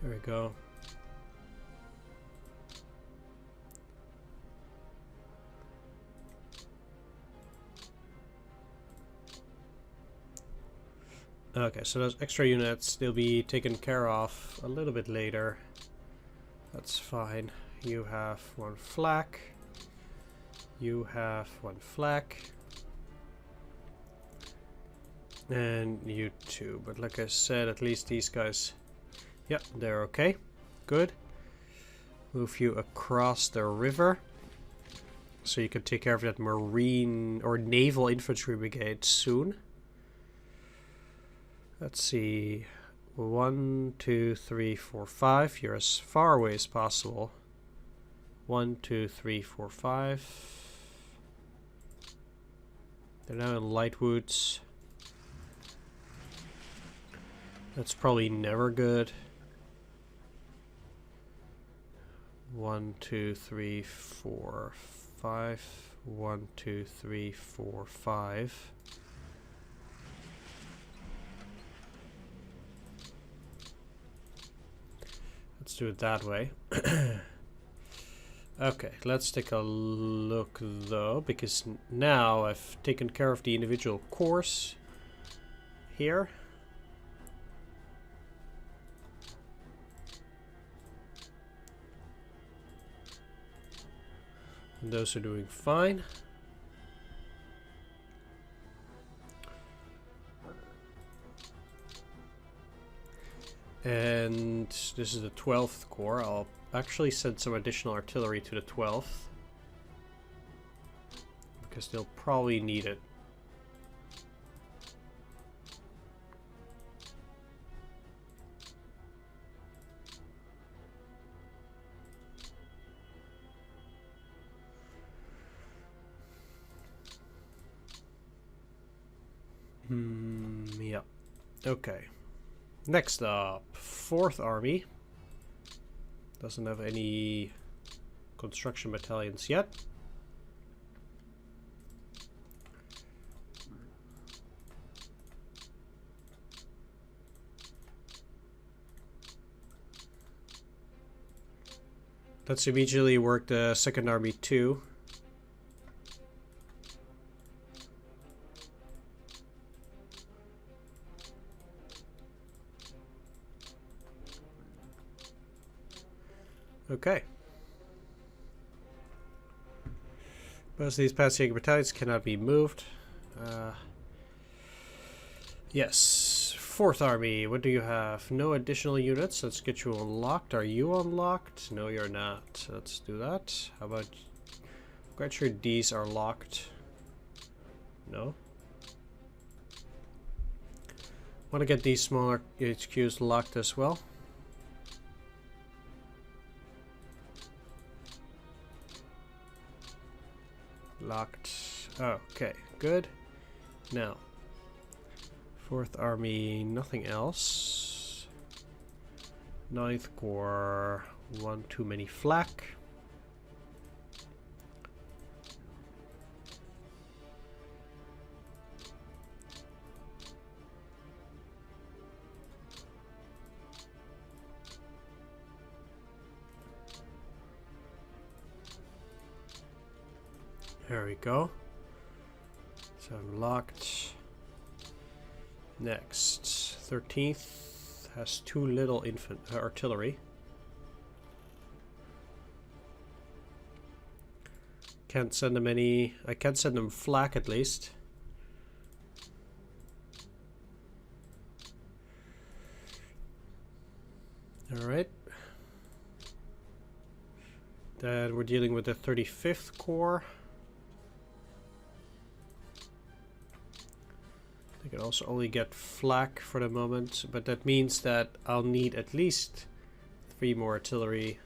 S1: There we go. Okay, so those extra units, they'll be taken care of a little bit later. That's fine. You have one flak. You have one flak. And you too. But like I said, at least these guys... Yep, they're okay. Good. Move you across the river. So you can take care of that marine or naval infantry brigade soon. Let's see. 1, 2, 3, 4, 5. You're as far away as possible. 1, 2, 3, 4, 5. They're now in Lightwoods. That's probably never good. 1, 2, 3, 4, 5. 1, 2, 3, 4, 5. Let's do it that way. Okay, let's take a look though, because now I've taken care of the individual corps here. And those are doing fine. And this is the 12th Corps. I'll actually send some additional artillery to the 12th. Because they'll probably need it. Yeah. Okay. Next up, 4th Army. Doesn't have any construction battalions yet. Let's immediately work the 2nd Army too. Okay. Most of these passing battalions cannot be moved. Yes. 4th Army, what do you have? No additional units. Let's get you unlocked. Are you unlocked? No, you're not. Let's do that. How about... I'm quite sure these are locked. No? Want to get these smaller HQs locked as well. Locked. Oh, okay, good. Now, 4th Army, nothing else. 9th Corps, one too many flak. There we go. So I'm locked. Next, 13th has too little artillery. Can't send them any. I can't send them flak at least. Alright. Then we're dealing with the 35th Corps. I can also only get flak for the moment, but that means that I'll need at least 3 more artillery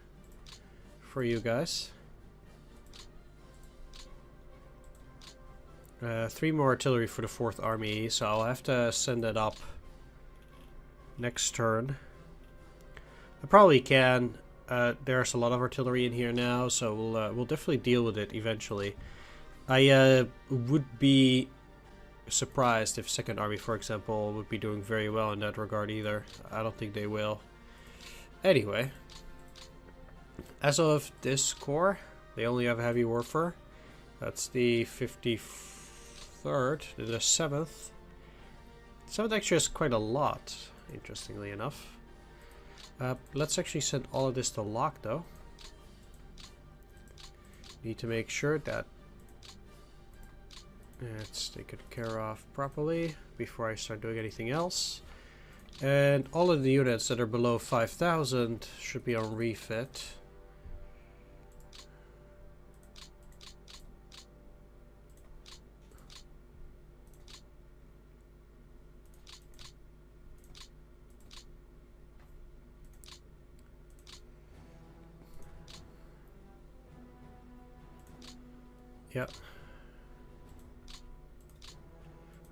S1: for you guys. 3 more artillery for the 4th Army, so I'll have to send that up next turn. I probably can. There's a lot of artillery in here now, so we'll definitely deal with it eventually. I would be surprised if 2nd Army, for example, would be doing very well in that regard either. I don't think they will. Anyway, as of this corps, they only have heavy warfare. That's the 53rd, the 7th. 7th actually has quite a lot, interestingly enough. Let's actually send all of this to lock though. Need to make sure that it's taken care of properly before I start doing anything else. And all of the units that are below 5,000 should be on refit. Yeah.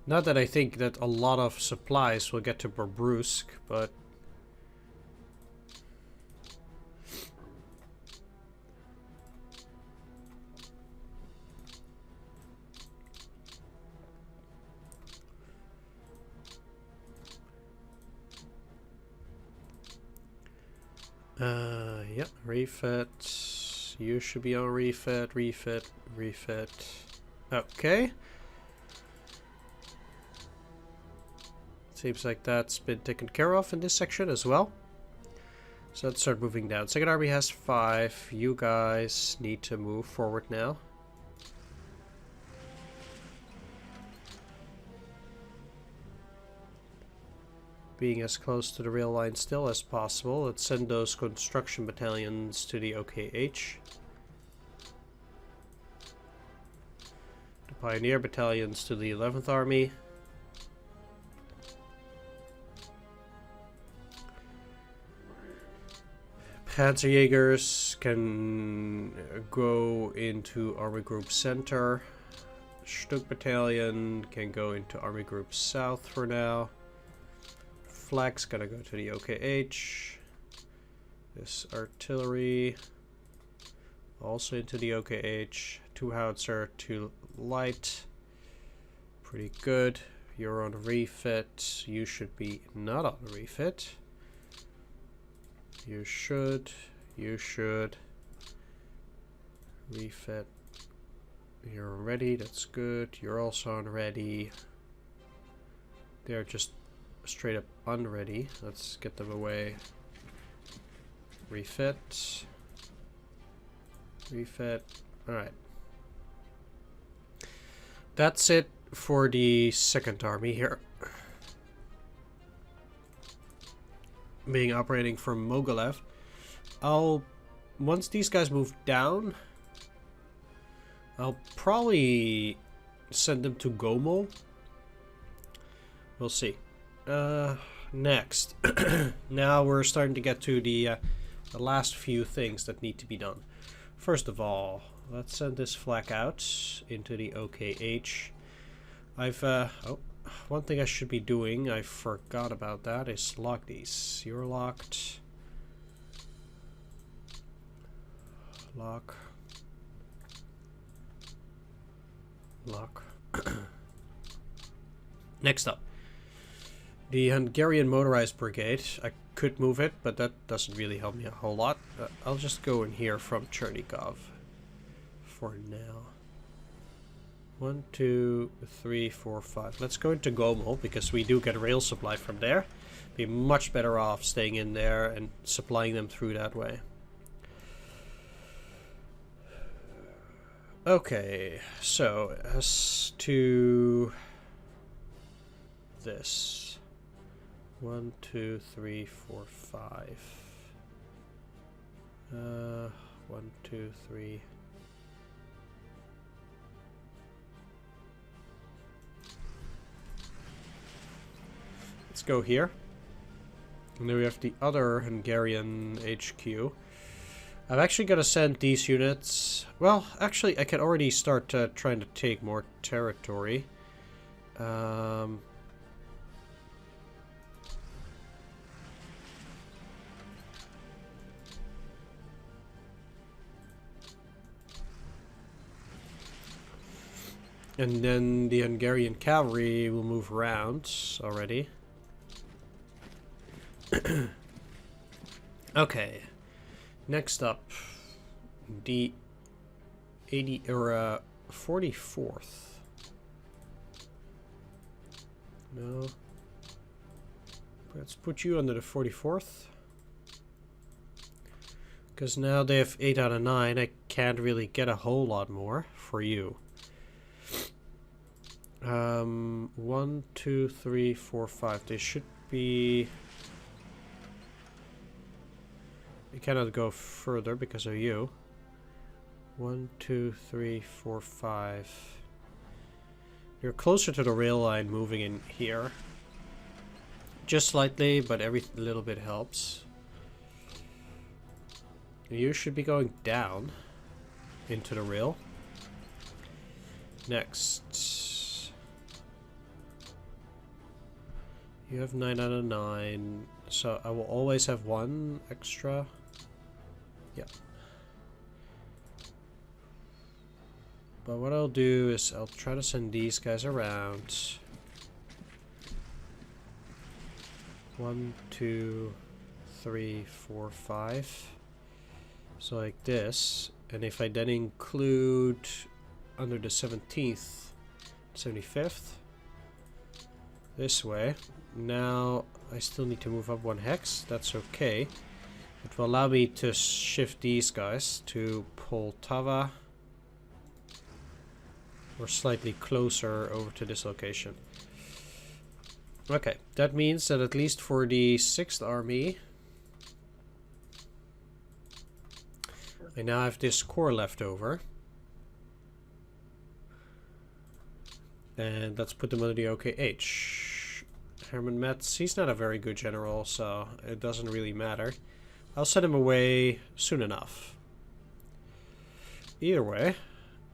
S1: Not that I think that a lot of supplies will get to Bobrusk, but yeah, refit. You should be on refit, refit, refit. Okay. Seems like that's been taken care of in this section as well. So let's start moving down. 2nd Army has 5. You guys need to move forward now. Being as close to the rail line still as possible. Let's send those construction battalions to the OKH. The pioneer battalions to the 11th Army. Panzerjägers can go into Army Group Center. Stuck Battalion can go into Army Group South for now. Flak's gonna go to the OKH. This artillery also into the OKH. 2 howitzer, 2 light. Pretty good. You're on refit. You should be not on refit. You should refit. You're ready, that's good. You're also on ready. They're just straight up unready. Let's get them away. Refit. Refit. Alright. That's it for the 2nd Army here. Being operating from Mogilev. Once these guys move down, I'll probably send them to Gomo. We'll see. Next. Now we're starting to get to the last few things that need to be done. First of all, let's send this flak out into the OKH. One thing I should be doing, I forgot about that, is lock these. You're locked. Lock. Lock. Next up. The Hungarian Motorized Brigade. I could move it, but that doesn't really help me a whole lot. I'll just go in here from Chernigov for now. 1, 2, 3, 4, 5. Let's go into Gomel because we do get rail supply from there. Be much better off staying in there and supplying them through that way. Okay, so as to this, 1, 2, 3, 4, 5. 1, 2, 3. Let's go here. And then we have the other Hungarian HQ. I'm actually going to send these units... Well, actually, I can already start trying to take more territory. And then the Hungarian cavalry will move around already. Okay. Next up, the 44th. No. Let's put you under the 44th. Because now they have 8 out of 9. I can't really get a whole lot more for you. 1, 2, 3, 4, 5. They should be... We cannot go further because of you. 1, 2, 3, 4, 5. You're closer to the rail line moving in here. Just slightly, but every little bit helps. You should be going down into the rail. Next. You have 9 out of 9. So I will always have 1 extra. Yeah. But what I'll do is I'll try to send these guys around. 1, 2, 3, 4, 5. So like this. And if I then include under the 17th, 75th, this way. Now I still need to move up 1 hex. That's okay. It will allow me to shift these guys to Poltava. Or slightly closer over to this location. Okay, that means that at least for the 6th Army, I now have this corps left over. And let's put them under the OKH. Herman Metz, he's not a very good general, so it doesn't really matter. I'll send him away soon enough. Either way,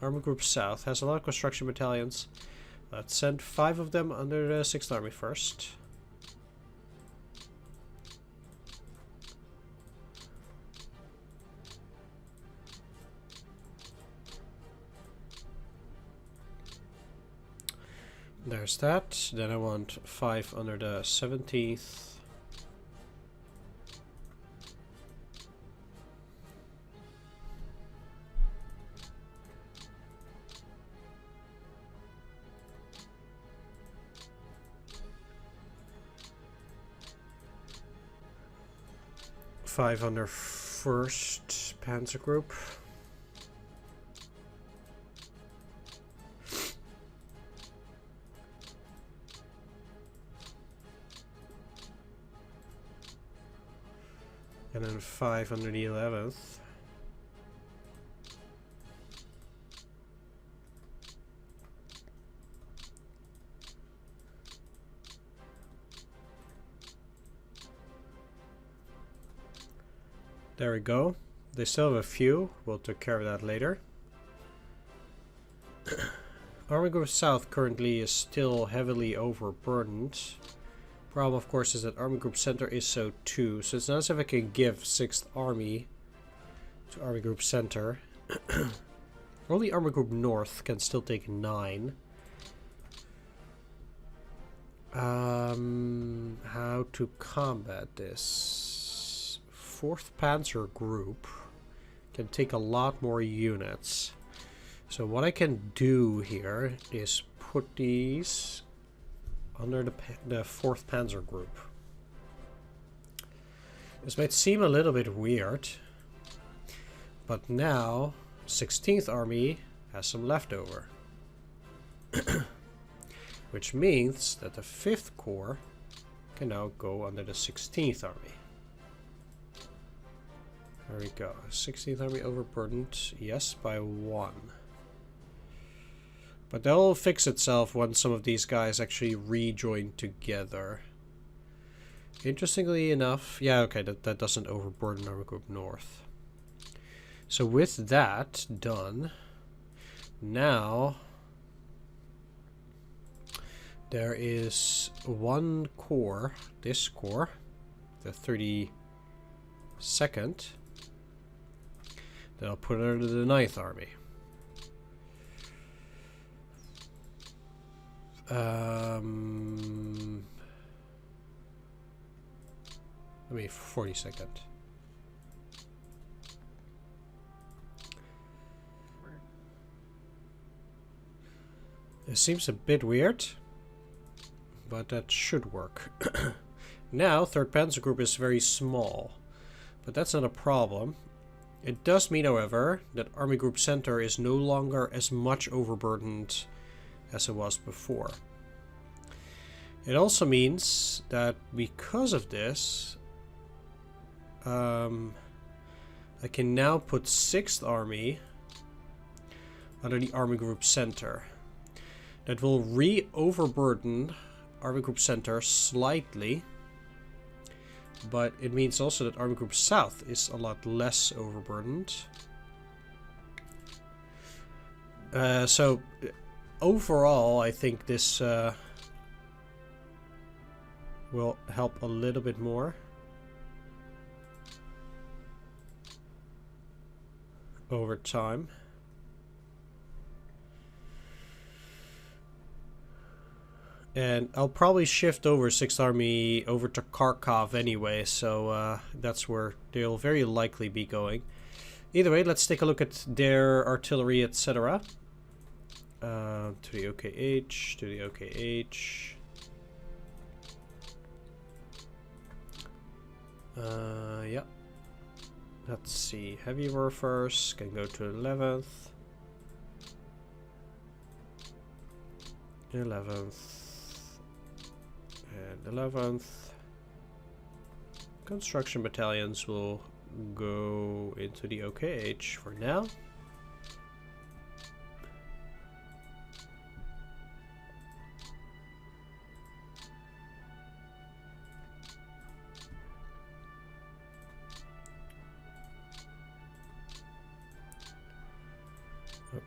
S1: Army Group South has a lot of construction battalions. Let's send 5 of them under the 6th Army first. There's that. Then I want 5 under the 17th. Five under 1st Panzer Group. And then 5 under the 11th. There we go. They still have a few. We'll take care of that later. Army Group South currently is still heavily overburdened. Problem, of course, is that Army Group Center is so too. So it's not as if I can give 6th Army to Army Group Center. Only Army Group North can still take 9. How to combat this? 4th Panzer Group can take a lot more units. So what I can do here is put these under the 4th Panzer Group. This might seem a little bit weird, but now 16th Army has some leftover. Which means that the 5th Corps can now go under the 16th Army. There we go. 16th Army overburdened, yes, by 1. But that'll fix itself when some of these guys actually rejoin together. Interestingly enough, yeah, okay, that doesn't overburden Army Group North. So with that done, now there is one corps, this corps, the 32nd, that I'll put under the 9th Army. Let me 42nd. It seems a bit weird, but that should work. Now, 3rd Panzer Group is very small, but that's not a problem. It does mean, however, that Army Group Center is no longer as much overburdened as it was before. It also means that because of this, I can now put 6th Army under the Army Group Center. That will re-overburden Army Group Center slightly, but it means also that Army Group South is a lot less overburdened. So overall, I think this will help a little bit more over time. And I'll probably shift over 6th Army over to Kharkov anyway, so that's where they'll very likely be going. Either way, let's take a look at their artillery, etc. To the OKH, to the OKH. Yeah. Let's see. Heavy warfares can go to 11th. 11th. And 11th. Construction battalions will go into the OKH for now.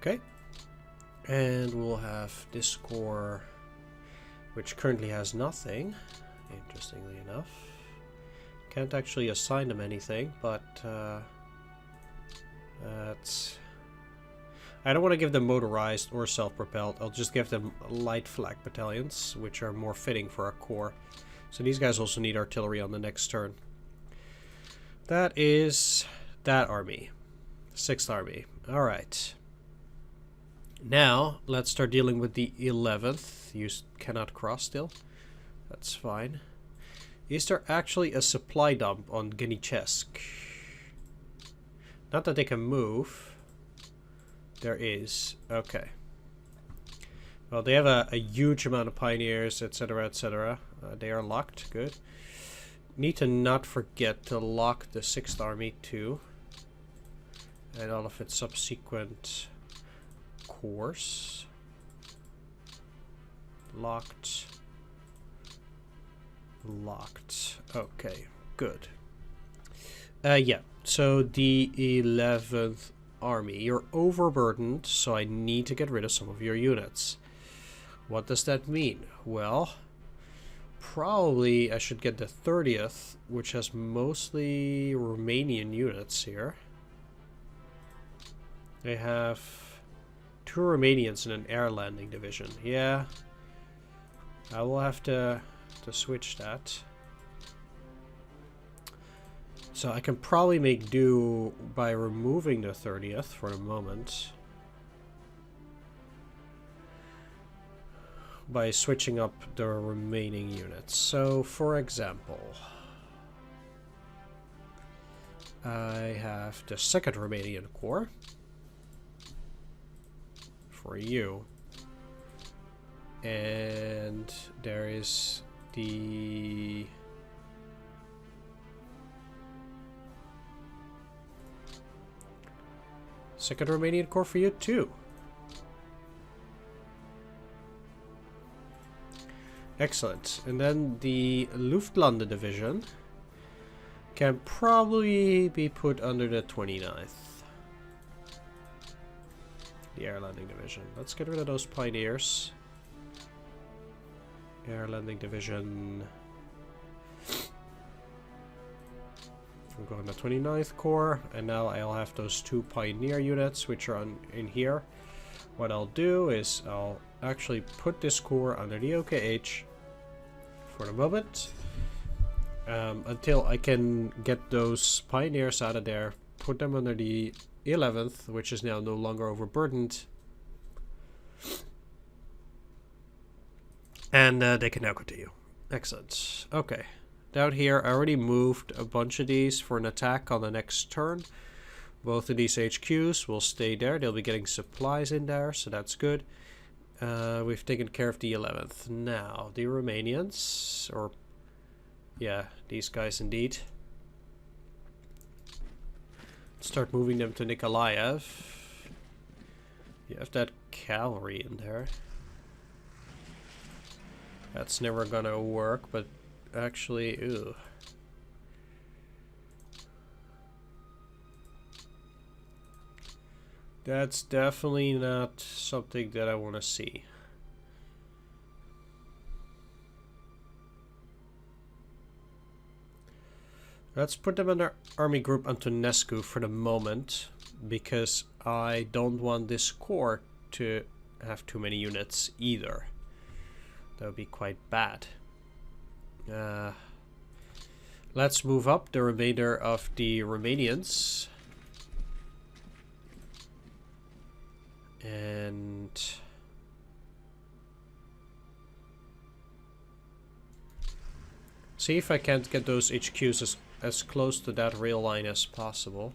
S1: Okay, and we'll have this corps, which currently has nothing, interestingly enough. Can't actually assign them anything, but that's... I don't want to give them motorized or self-propelled. I'll just give them light flak battalions, which are more fitting for a corps. So these guys also need artillery on the next turn. That is that army. 6th Army. Alright. Now, let's start dealing with the 11th. You cannot cross still. That's fine. Is there actually a supply dump on Genichesk? Not that they can move. There is. Okay. Well, they have a huge amount of pioneers, etc., etc. They are locked. Good. Need to not forget to lock the 6th Army too. And all of its subsequent corps. Locked. Locked. Okay, good. Yeah, so the 11th Army. You're overburdened, so I need to get rid of some of your units. What does that mean? Well, probably I should get the 30th, which has mostly Romanian units here. They have 2 Romanians in an air landing division. Yeah, I will have to switch that. So I can probably make do by removing the 30th for the moment. by switching up the remaining units. So, for example, I have the 2nd Romanian Corps for you. And there is the Second Romanian Corps for you too. Excellent. And then the Luftlande Division can probably be put under the 29th. The Air Landing Division. Let's get rid of those Pioneers. Air Landing Division. We'll go on the 29th Corps, and now I'll have those 2 Pioneer units, which are in here. What I'll do is I'll actually put this Corps under the OKH for the moment, until I can get those Pioneers out of there, put them under the 11th, which is now no longer overburdened, and they can now continue. Excellent. Okay. Down here, I already moved a bunch of these for an attack on the next turn. Both of these HQs will stay there. They'll be getting supplies in there, so that's good. We've taken care of the 11th. Now, the Romanians, or yeah, these guys indeed. Start moving them to Nikolaev. You have that cavalry in there. That's never gonna work, but actually, ew. That's definitely not something that I want to see. Let's put them in our army group Antonescu for the moment, because I don't want this corps to have too many units either. That would be quite bad. Let's move up the remainder of the Romanians. And see if I can't get those HQs as close to that rail line as possible.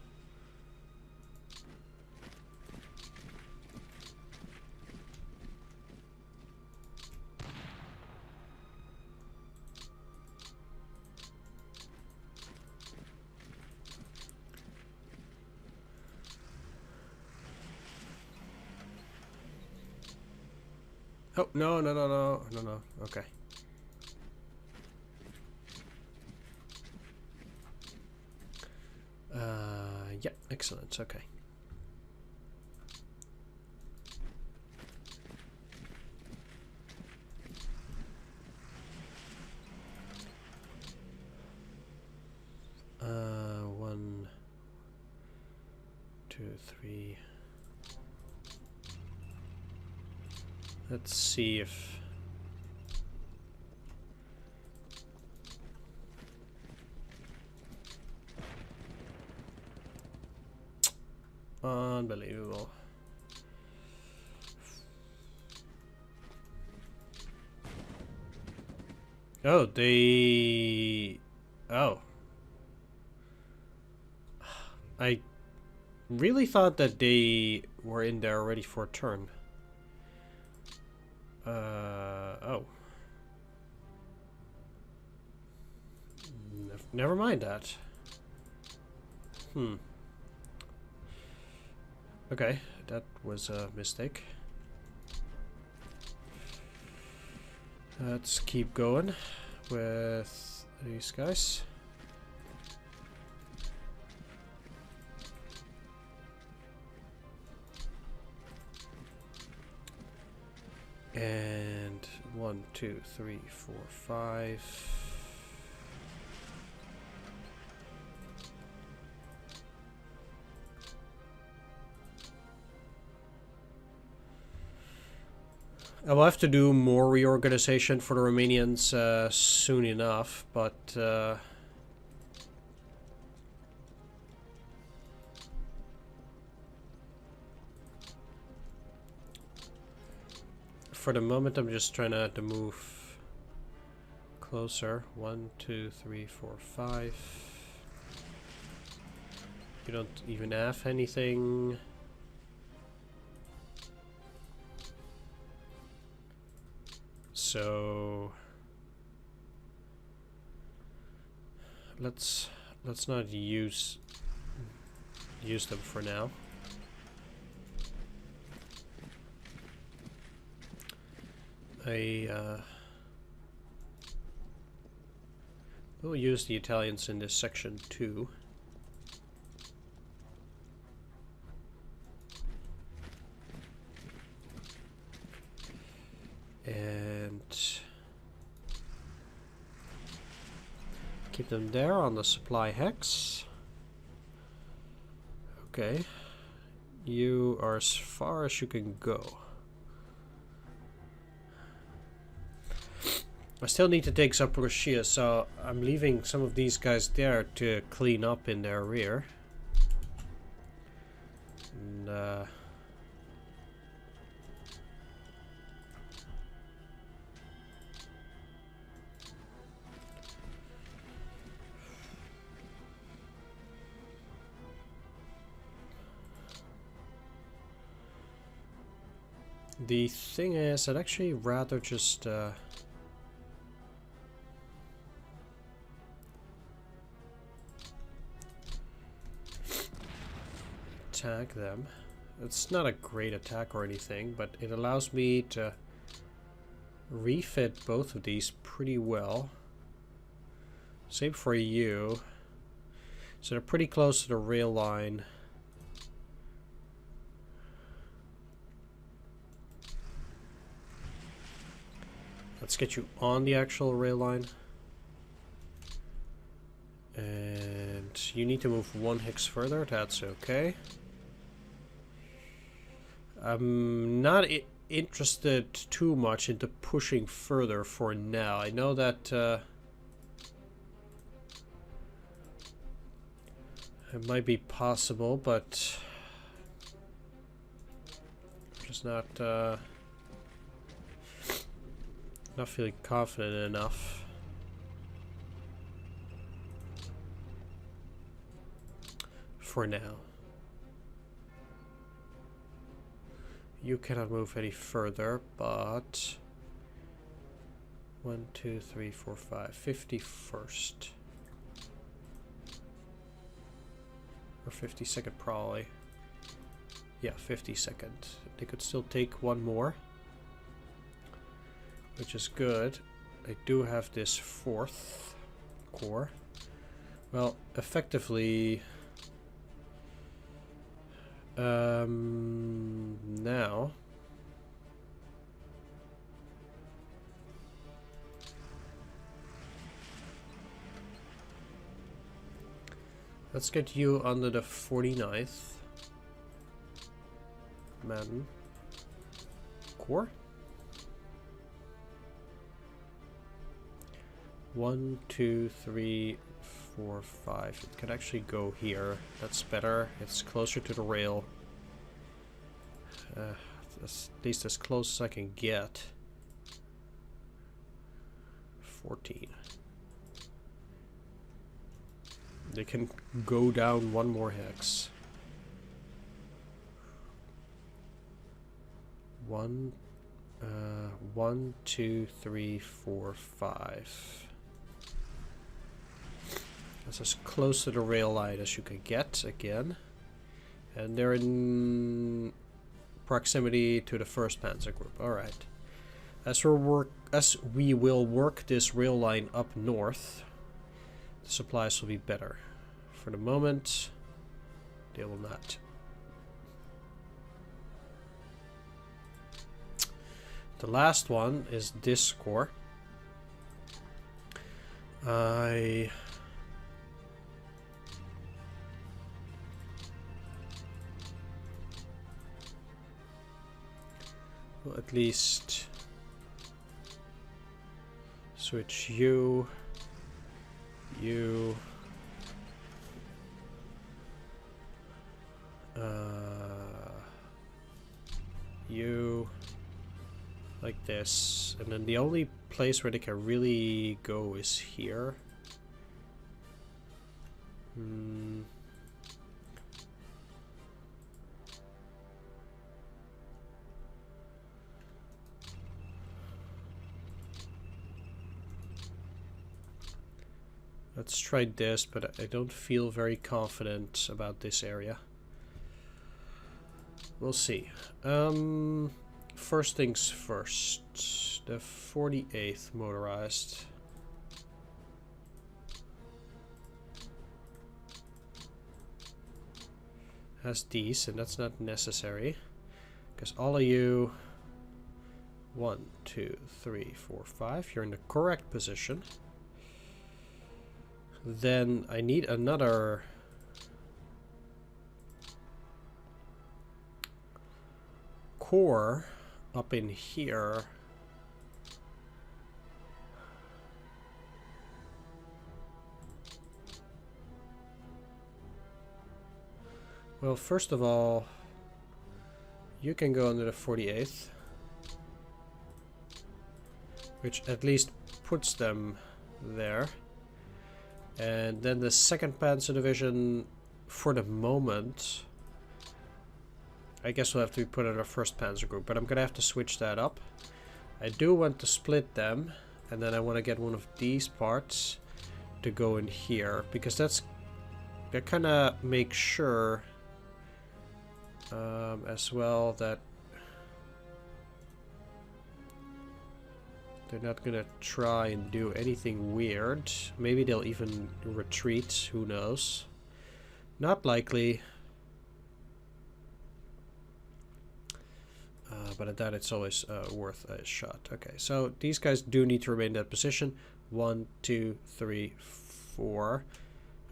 S1: Oh, no. Okay. Yeah, excellent. Okay. One, two, three. Let's see if unbelievable. Oh, I really thought that they were in there already for a turn. Oh. Never mind that. Okay, that was a mistake. Let's keep going with these guys. And 1, 2, 3, 4, 5. I will have to do more reorganization for the Romanians soon enough, but For the moment, I'm just trying to move closer. 1, 2, 3, 4, 5. You don't even have anything. So let's not use them for now. We'll use the Italians in this section too. And keep them there on the supply hex. Okay. You are as far as you can go. I still need to take Zaporozhye, so I'm leaving some of these guys there to clean up in their rear. And the thing is, I'd actually rather just attack them. It's not a great attack or anything, but it allows me to refit both of these pretty well. Same for you. So they're pretty close to the rail line. Let's get you on the actual rail line. And you need to move 1 hex further, that's okay. I'm not interested too much into pushing further for now. I know that it might be possible, but I'm just not feeling confident enough. For now. You cannot move any further, but 1, 2, 3, 4, 5, 51st. Or 52nd probably. Yeah, 52nd. They could still take 1 more, which is good. I do have this 4th corps. Well, effectively now let's get you under the 49th man corps. 1, 2, 3, 4, 5. It can actually go here. That's better. It's closer to the rail. At least as close as I can get. 14. They can go down 1 more hex. 1, 2, 3, 4, 5. That's as close to the rail line as you can get again. And they're in proximity to the 1st Panzer Group. Alright. As we will work this rail line up north, the supplies will be better. For the moment, they will not. The last one is this corps. I will at least switch you, you, you, Like this. And then the only place where they can really go is here. Let's try this, but I don't feel very confident about this area. We'll see. First things first. The 48th motorized. Has these, and that's not necessary. Because all of you... 1, 2, 3, 4, 5. You're in the correct position. Then I need another... core up in here. Well, first of all, you can go under the 48th, which at least puts them there. And then the 2nd Panzer Division, for the moment, I guess we'll have to put in our 1st Panzer Group, but I'm gonna have to switch that up. I do want to split them, and then I want to get one of these parts to go in here, because that kind of makes sure as well that they're not gonna try and do anything weird. Maybe they'll even retreat, who knows. Not likely. But at that, it's always worth a shot. Okay, so these guys do need to remain in that position. 1, 2, 3, 4.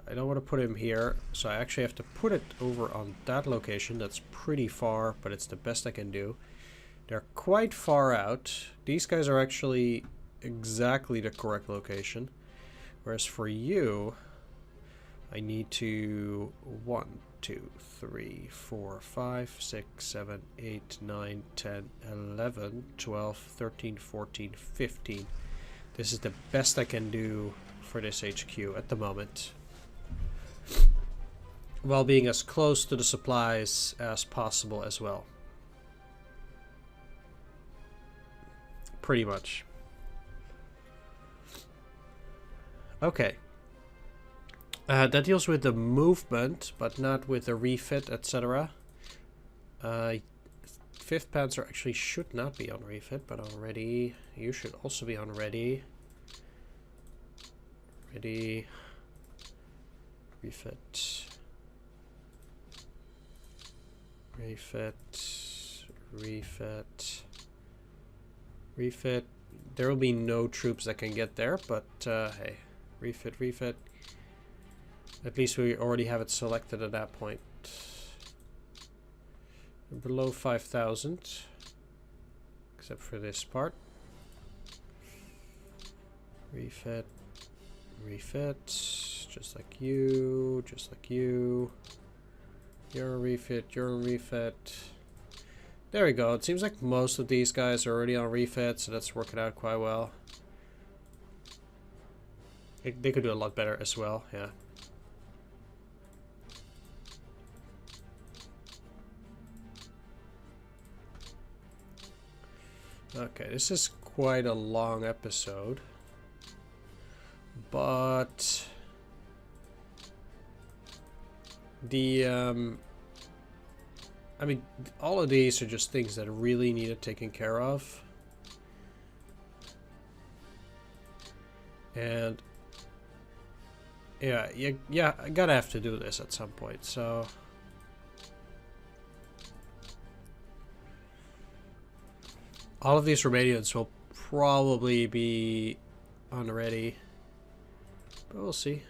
S1: I don't want to put him here, so I actually have to put it over on that location. That's pretty far, but it's the best I can do. They're quite far out. These guys are actually exactly the correct location. Whereas for you, I need to 1, 2, 3, 4, 5, 6, 7, 8, 9, 10, 11, 12, 13, 14, 15. This is the best I can do for this HQ at the moment, while being as close to the supplies as possible as well. Pretty much. Okay. That deals with the movement, but not with the refit, etc. 5th Panzer actually should not be on refit, but on ready. You should also be on ready. Ready. Refit. Refit. Refit. Refit. There will be no troops that can get there, but hey. Refit, refit. At least we already have it selected at that point. Below 5,000. Except for this part. Refit. Refit. Just like you. Just like you. You're a refit. You're a refit. There we go. It seems like most of these guys are already on refit, so that's working out quite well. They could do a lot better as well, yeah. Okay, this is quite a long episode, but the I mean, all of these are just things that really needed taken care of, and yeah, I gotta have to do this at some point, so. All of these Romanians will probably be unready, but we'll see.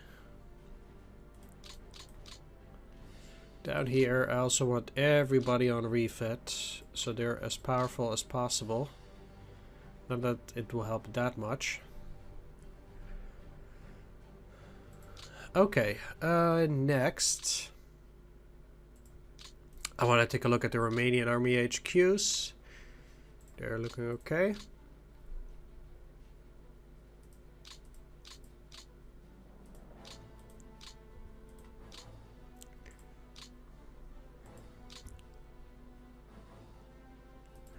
S1: Down here, I also want everybody on refit, so they're as powerful as possible. Not that it will help that much. Okay, next, I want to take a look at the Romanian army HQs. They're looking okay.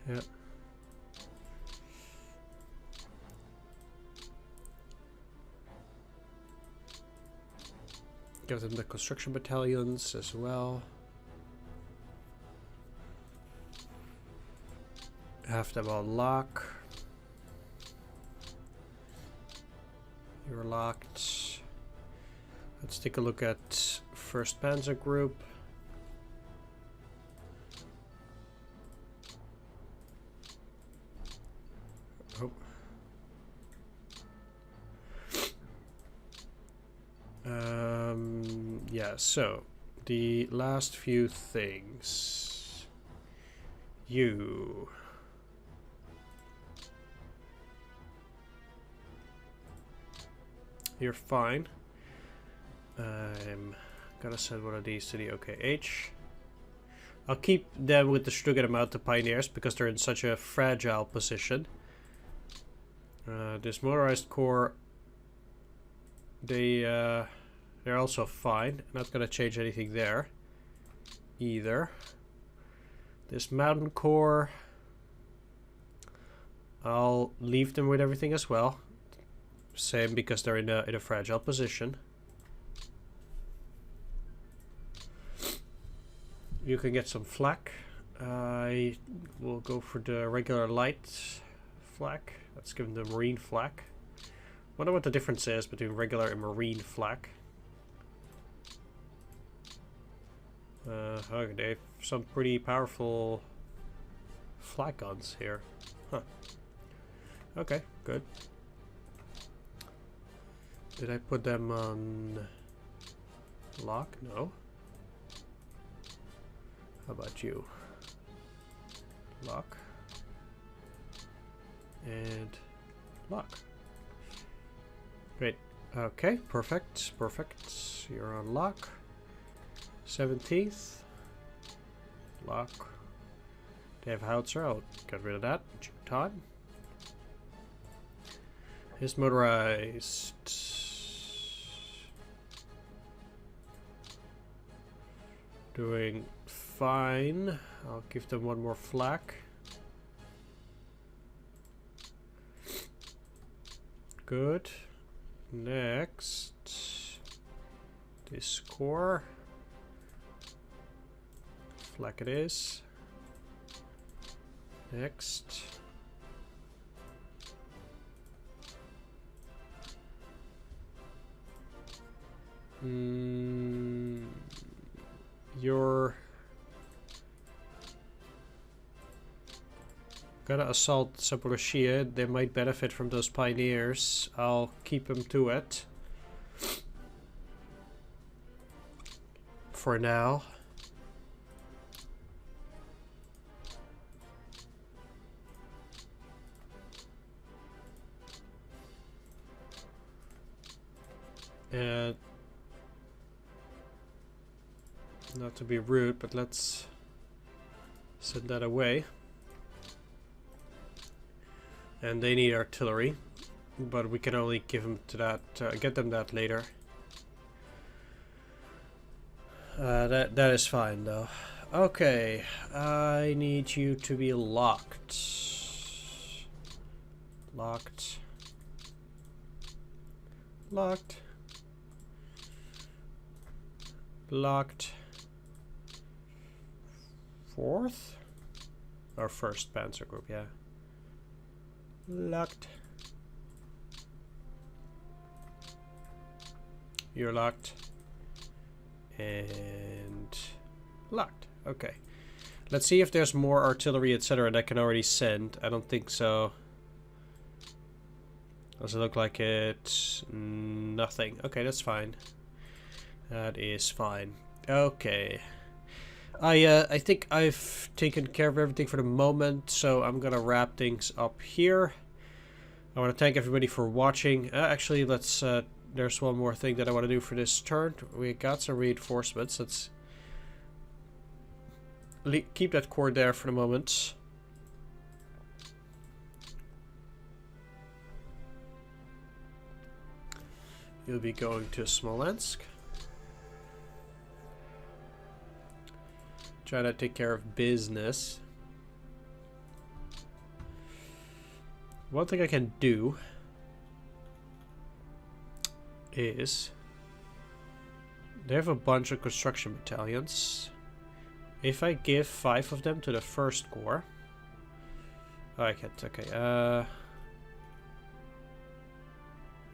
S1: Yeah. Give them the construction battalions as well. Have them on lock. You're locked. Let's take a look at 1st Panzer Group. Oh. Yeah, so the last few things. You're fine. I'm gonna send one of these to the OKH. I'll keep them with the Stuttgart amount of Pioneers because they're in such a fragile position. This motorized corps, they're also fine. Not gonna change anything there either. This mountain corps, I'll leave them with everything as well. Same because they're in a fragile position. You can get some flak. I will go for the regular light flak. Let's give them the marine flak. Wonder what the difference is between regular and marine flak. Okay, they have some pretty powerful flak guns here. Huh. Okay, good. Did I put them on lock? No. How about you? Lock. And lock. Great. Okay, perfect. Perfect. You're on lock. 17th. Lock. They have howitzer. I'll get rid of that. Time. His motorized. Doing fine. I'll give them one more flak. Good. Next. This core. Flak it is. Next. You're gonna assault Zaporozhye. They might benefit from those pioneers. I'll keep them to it for now. And not to be rude, but let's send that away. And they need artillery, but we can only give them to that, get them that later. That is fine though. Okay, I need you to be locked. Locked. Locked. Locked. 4th? Or 1st Panzer Group, yeah. Locked. You're locked. And locked. Okay. Let's see if there's more artillery, etc. that I can already send. I don't think so. Does it look like it's nothing? Okay, that's fine. That is fine. Okay. I think I've taken care of everything for the moment, so I'm gonna wrap things up here. I want to thank everybody for watching. Actually, let's. There's one more thing that I want to do for this turn. We got some reinforcements. Let's keep that core there for the moment. You'll be going to Smolensk. Try to take care of business. One thing I can do is they have a bunch of construction battalions. If I give 5 of them to the 1st Corps. Oh, I can't. Okay. Oh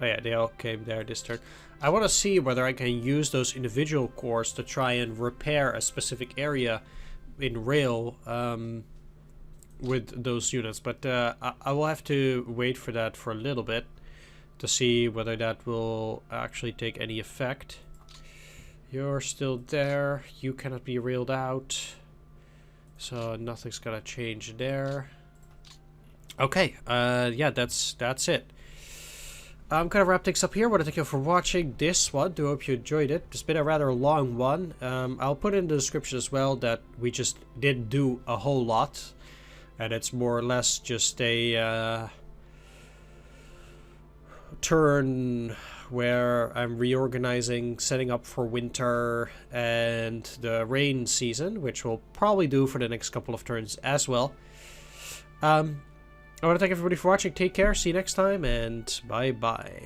S1: yeah, they all came there this turn. I want to see whether I can use those individual corps to try and repair a specific area in rail with those units. But I will have to wait for that for a little bit to see whether that will actually take any effect. You're still there. You cannot be railed out. So nothing's gonna change there. Okay, yeah, that's it. I'm gonna wrap things up here. I want to thank you for watching this one. Do hope you enjoyed it. It's been a rather long one. I'll put in the description as well that we just didn't do a whole lot, and it's more or less just a turn where I'm reorganizing, setting up for winter and the rain season, which we'll probably do for the next couple of turns as well. I want to thank everybody for watching. Take care. See you next time, and bye-bye.